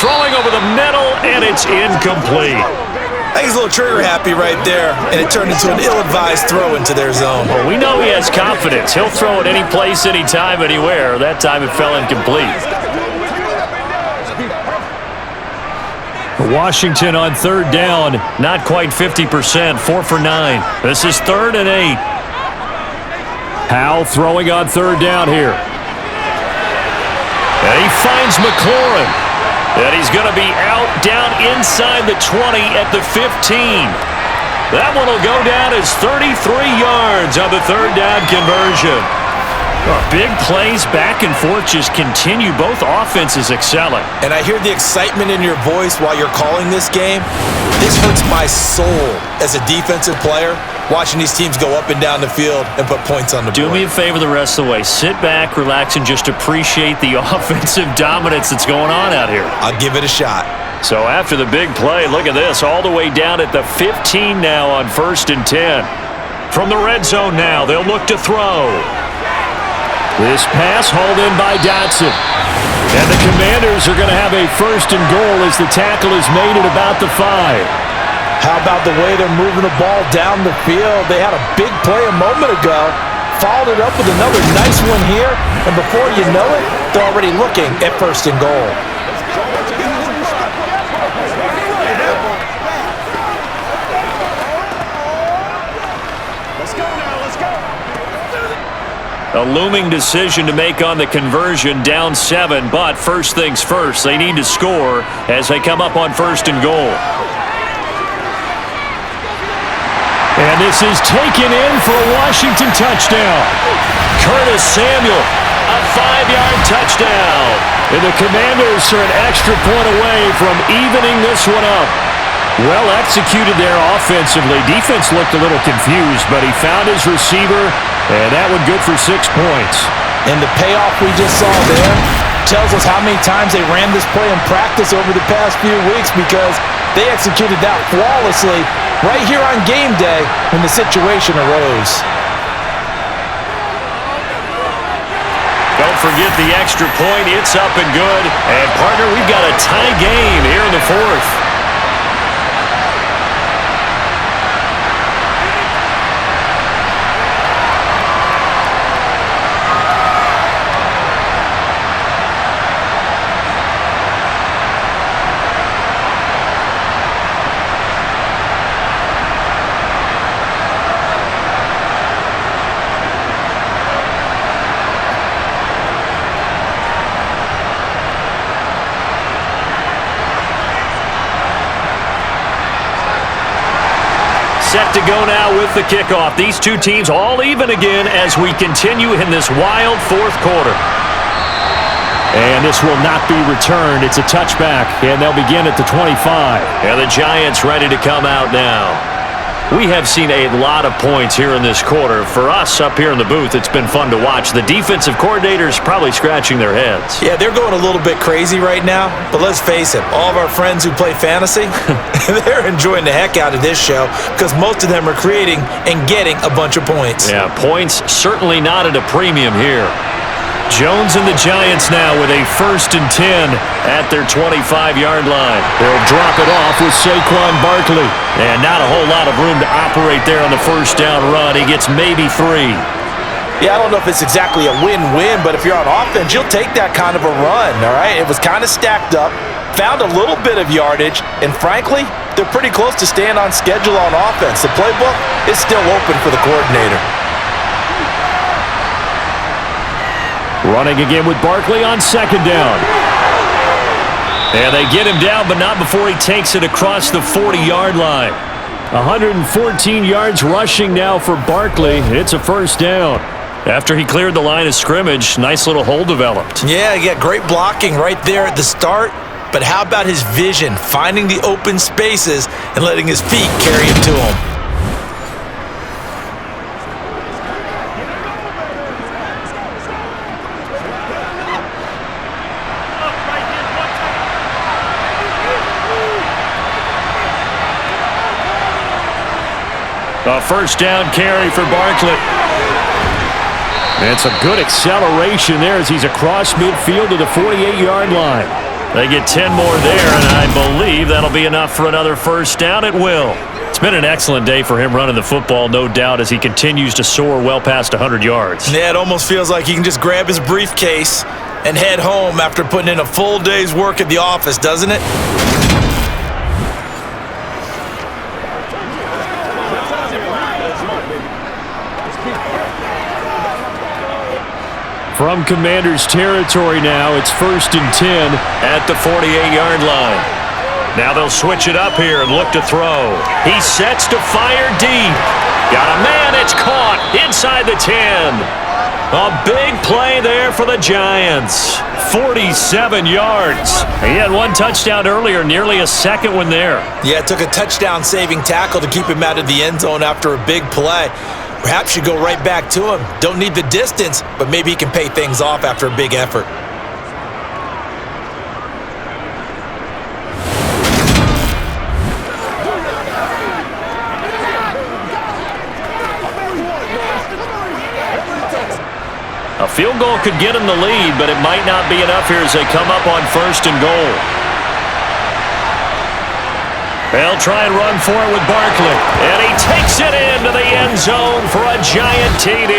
throwing over the middle, and it's incomplete. I think he's a little trigger happy right there, and it turned into an ill-advised throw into their zone. Well, we know he has confidence. He'll throw it any place, anytime, anywhere. That time it fell incomplete. Washington on third down. Not quite 50%, 4 for 9. This is 3rd and 8. Howell throwing on third down here. And he finds McLaurin. And he's going to be out down inside the 20 at the 15. That one will go down as 33 yards on the third down conversion. Big plays back and forth just continue. Both offenses excelling. And I hear the excitement in your voice while you're calling this game. This hurts my soul as a defensive player, watching these teams go up and down the field and put points on the board. Do me a favor the rest of the way. Sit back, relax, and just appreciate the offensive dominance that's going on out here. I'll give it a shot. So after the big play, look at this, all the way down at the 15 now on 1st and 10. From the red zone now, they'll look to throw. This pass hauled in by Dotson. And the Commanders are going to have a 1st and goal as the tackle is made at about the 5. How about the way they're moving the ball down the field? They had a big play a moment ago, followed it up with another nice one here, and before you know it, they're already looking at 1st and goal. A looming decision to make on the conversion, down 7, but first things first, they need to score as they come up on 1st and goal. And this is taken in for a Washington touchdown. Curtis Samuel, a 5-yard touchdown. And the Commanders are an extra point away from evening this one up. Well executed there offensively. Defense looked a little confused, but he found his receiver, and that one good for 6 points. And the payoff we just saw there tells us how many times they ran this play in practice over the past few weeks because they executed that flawlessly right here on game day when the situation arose. Don't forget the extra point. It's up and good. And, partner, we've got a tie game here in the 4th. Set to go now with the kickoff. These two teams all even again as we continue in this wild 4th quarter. And this will not be returned. It's a touchback, and they'll begin at the 25. And the Giants ready to come out now. We have seen a lot of points here in this quarter. For us up here in the booth, it's been fun to watch. The defensive coordinators probably scratching their heads. Yeah, they're going a little bit crazy right now, but let's face it, all of our friends who play fantasy, they're enjoying the heck out of this show because most of them are creating and getting a bunch of points. Yeah, points certainly not at a premium here. Jones and the Giants now with a 1st and 10 at their 25-yard line. They'll drop it off with Saquon Barkley. And not a whole lot of room to operate there on the first down run. He gets maybe 3. Yeah, I don't know if it's exactly a win-win, but if you're on offense, you'll take that kind of a run, all right? It was kind of stacked up, found a little bit of yardage, and frankly, they're pretty close to staying on schedule on offense. The playbook is still open for the coordinator. Running again with Barkley on 2nd down. And they get him down, but not before he takes it across the 40-yard line. 114 yards rushing now for Barkley. It's a 1st down. After he cleared the line of scrimmage, nice little hole developed. Yeah, great blocking right there at the start. But how about his vision, finding the open spaces and letting his feet carry him to him? A 1st down carry for Barkley. It's a good acceleration there as he's across midfield to the 48-yard line. They get 10 more there, and I believe that'll be enough for another 1st down. It will. It's been an excellent day for him running the football, no doubt, as he continues to soar well past 100 yards. Yeah, it almost feels like he can just grab his briefcase and head home after putting in a full day's work at the office, doesn't it? From Commanders territory now, it's 1st and 10 at the 48-yard line. Now they'll switch it up here and look to throw. He sets to fire deep. Got a man, it's caught inside the 10. A big play there for the Giants. 47 yards. He had 1 touchdown earlier, nearly a 2nd one there. Yeah, it took a touchdown-saving tackle to keep him out of the end zone after a big play. Perhaps you go right back to him. Don't need the distance, but maybe he can pay things off after a big effort. A field goal could get him the lead, but it might not be enough here as they come up on 1st and goal. They'll try and run for it with Barkley. And he takes it into the end zone for a giant TD.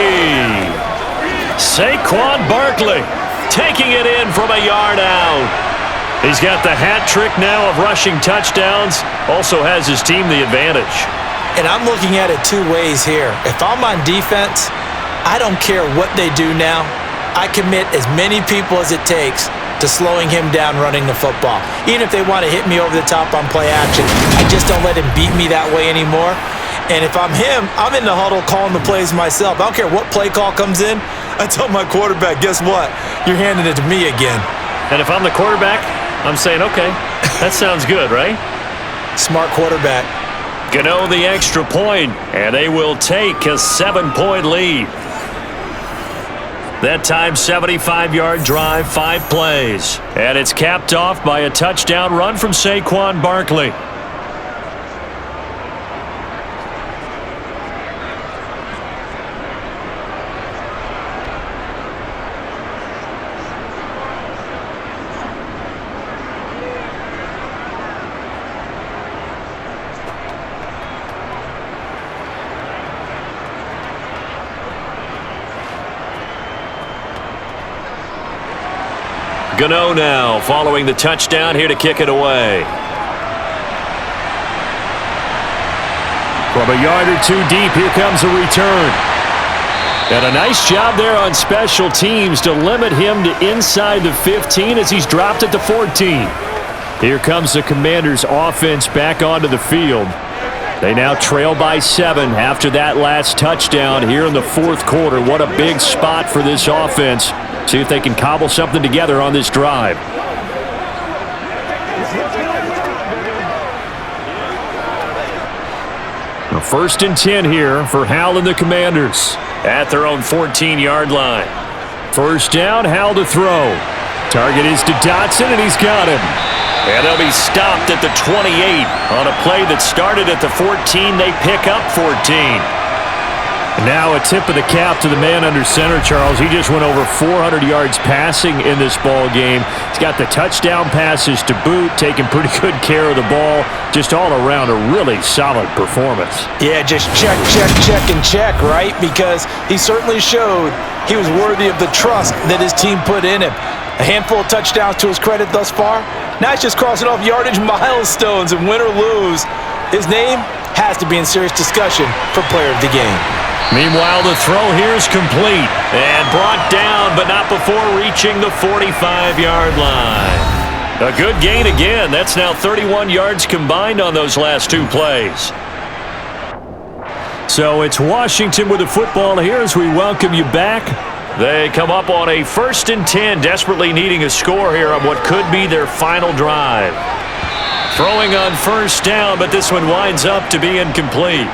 Saquon Barkley taking it in from a yard out. He's got the hat trick now of rushing touchdowns. Also has his team the advantage. And I'm looking at it 2 ways here. If I'm on defense, I don't care what they do now. I commit as many people as it takes to slowing him down running the football. Even if they want to hit me over the top on play action, I just don't let him beat me that way anymore. And if I'm him, I'm in the huddle calling the plays myself. I don't care what play call comes in. I tell my quarterback, guess what? You're handing it to me again. And if I'm the quarterback, I'm saying, okay, that sounds good, right? Smart quarterback. Gano the extra point, and they will take a 7-point lead. That time, 75-yard drive, 5 plays. And it's capped off by a touchdown run from Saquon Barkley. Gano now following the touchdown here to kick it away. From a yard or 2 deep, here comes a return. And a nice job there on special teams to limit him to inside the 15 as he's dropped at the 14. Here comes the Commanders' offense back onto the field. They now trail by 7 after that last touchdown here in the 4th quarter. What a big spot for this offense. See if they can cobble something together on this drive. A 1st and 10 here for Howell and the Commanders at their own 14-yard line. 1st down, Howell to throw. Target is to Dotson, and he's got him. And they'll be stopped at the 28 on a play that started at the 14. They pick up 14. Now a tip of the cap to the man under center, Charles. He just went over 400 yards passing in this ball game. He's got the touchdown passes to boot, taking pretty good care of the ball. Just all around a really solid performance. Yeah, just check, and check, right? Because he certainly showed he was worthy of the trust that his team put in him. A handful of touchdowns to his credit thus far. Now he's just crossing off yardage milestones, and win or lose, his name has to be in serious discussion for player of the game. Meanwhile, the throw here is complete and brought down, but not before reaching the 45-yard line. A good gain again. That's now 31 yards combined on those last 2 plays. So it's Washington with the football here as we welcome you back. They come up on a 1st and 10, desperately needing a score here on what could be their final drive. Throwing on 1st down, but this one winds up to be incomplete.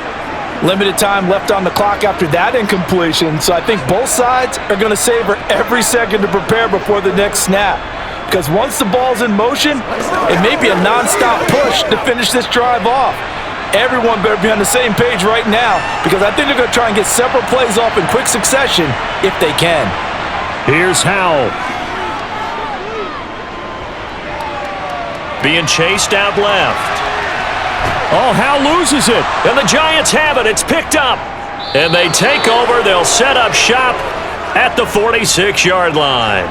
Limited time left on the clock after that incompletion, so I think both sides are going to savor every second to prepare before the next snap. Because once the ball's in motion, it may be a non-stop push to finish this drive off. Everyone better be on the same page right now, because I think they're going to try and get several plays off in quick succession if they can. Here's Howell. Being chased out left. Oh, Howell loses it, and the Giants have it. It's picked up, and they take over. They'll set up shop at the 46-yard line.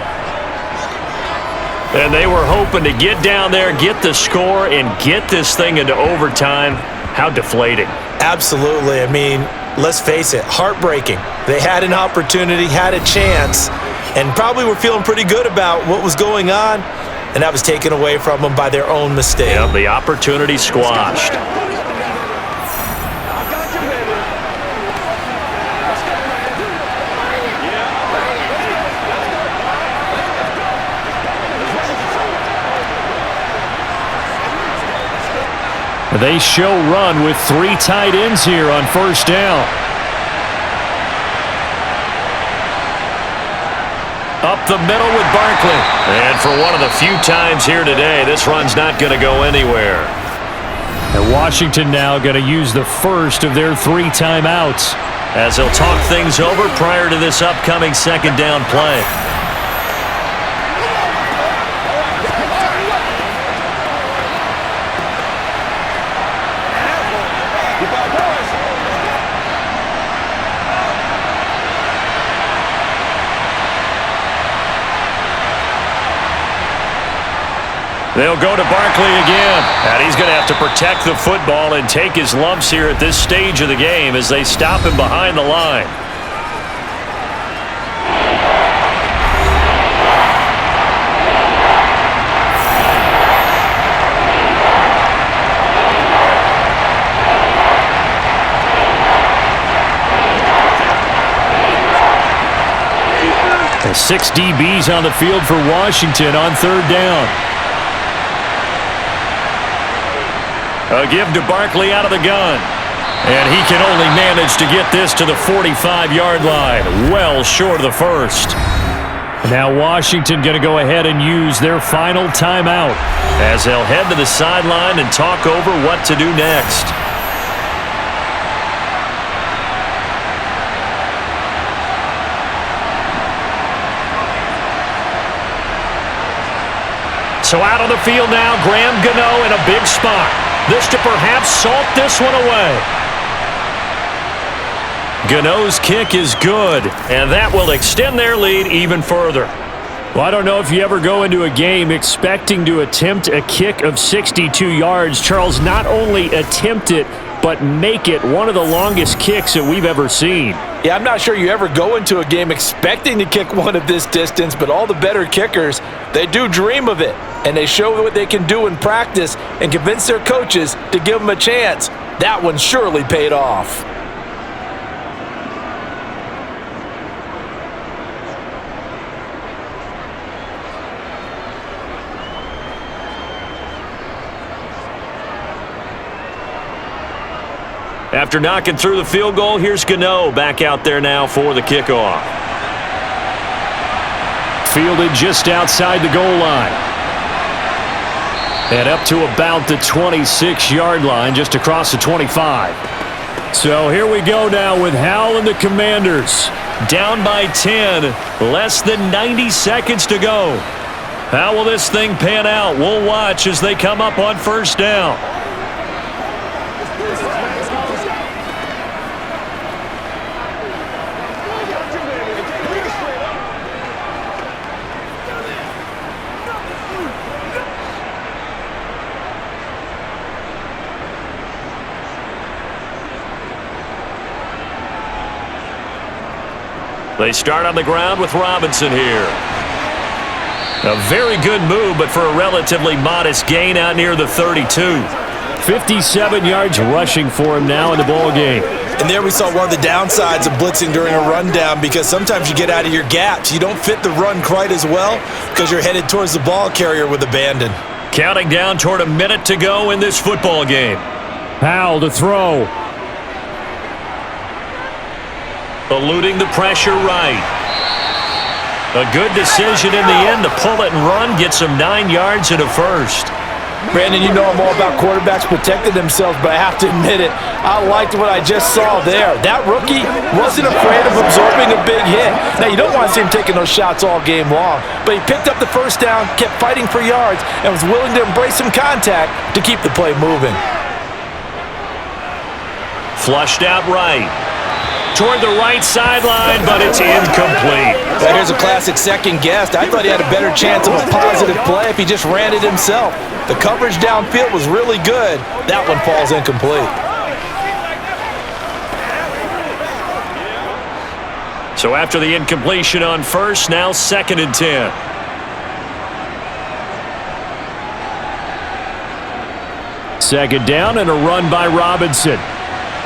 And they were hoping to get down there, get the score, and get this thing into overtime. How deflating. Absolutely. I mean, let's face it, heartbreaking. They had an opportunity, had a chance, and probably were feeling pretty good about what was going on. And that was taken away from them by their own mistake. Yeah, the opportunity squashed. They show run with 3 tight ends here on 1st down. Up the middle with Barkley. And for one of the few times here today, this run's not going to go anywhere. And Washington now going to use the first of their 3 timeouts as they'll talk things over prior to this upcoming 2nd down play. They'll go to Barkley again, and he's going to have to protect the football and take his lumps here at this stage of the game as they stop him behind the line. And 6 DBs on the field for Washington on 3rd down. A give to Barkley out of the gun. And he can only manage to get this to the 45-yard line, well short of the first. Now Washington going to go ahead and use their final timeout as they'll head to the sideline and talk over what to do next. So out on the field now, Graham Gano in a big spot. This to perhaps salt this one away. Gano's kick is good, and that will extend their lead even further. Well, I don't know if you ever go into a game expecting to attempt a kick of 62 yards. Charles, not only attempt it, but make it one of the longest kicks that we've ever seen. Yeah, I'm not sure you ever go into a game expecting to kick one of this distance, but all the better kickers, they do dream of it. And they show what they can do in practice and convince their coaches to give them a chance. That one surely paid off. After knocking through the field goal, here's Gano back out there now for the kickoff. Fielded just outside the goal line. And up to about the 26-yard line, just across the 25. So here we go now with Howell and the Commanders. Down by 10, less than 90 seconds to go. How will this thing pan out? We'll watch as they come up on first down. They start on the ground with Robinson here. A very good move, but for a relatively modest gain out near the 32. 57 yards rushing for him now in the ball game. And there we saw one of the downsides of blitzing during a rundown, because sometimes you get out of your gaps. You don't fit the run quite as well because you're headed towards the ball carrier with abandon. Counting down toward a minute to go in this football game. Howell to throw. Eluding the pressure right. A good decision in the end to pull it and run, get some 9 yards and a first. Brandon, you know I'm all about quarterbacks protecting themselves, but I have to admit it, I liked what I just saw there. That rookie wasn't afraid of absorbing a big hit. Now, you don't want to see him taking those shots all game long, but he picked up the first down, kept fighting for yards, and was willing to embrace some contact to keep the play moving. Flushed out right. Toward the right sideline, but it's incomplete. Well, here's a classic second guess. I thought he had a better chance of a positive play if he just ran it himself. The coverage downfield was really good. That one falls incomplete. So after the incompletion on first, now 2nd and 10. Second down and a run by Robinson.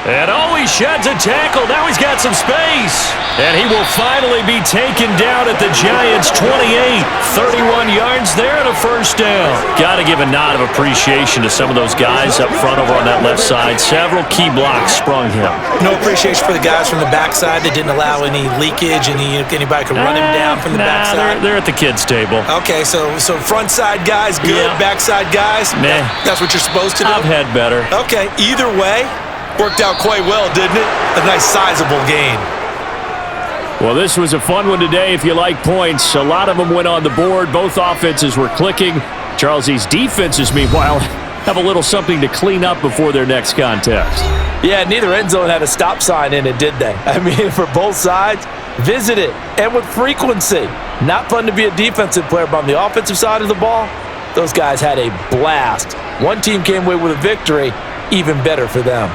And he sheds a tackle. Now he's got some space. And he will finally be taken down at the Giants' 28. 31 yards there and a first down. Got to give a nod of appreciation to some of those guys up front over on that left side. Several key blocks sprung him. No appreciation for the guys from the backside that didn't allow any leakage, and anybody could run him down from the backside. They're at the kids' table. Okay, so front side guys good, Yeah. backside guys, Meh. That's what you're supposed to do? I've had better. Okay, either way, worked out quite well, didn't it? A nice sizable gain. Well, this was a fun one today if you like points. A lot of them went on the board. Both offenses were clicking. Charles's defenses, meanwhile, have a little something to clean up before their next contest. Yeah, neither end zone had a stop sign in it, did they? I mean, for both sides, visit it, and with frequency. Not fun to be a defensive player, but on the offensive side of the ball, those guys had a blast. One team came away with a victory, even better for them.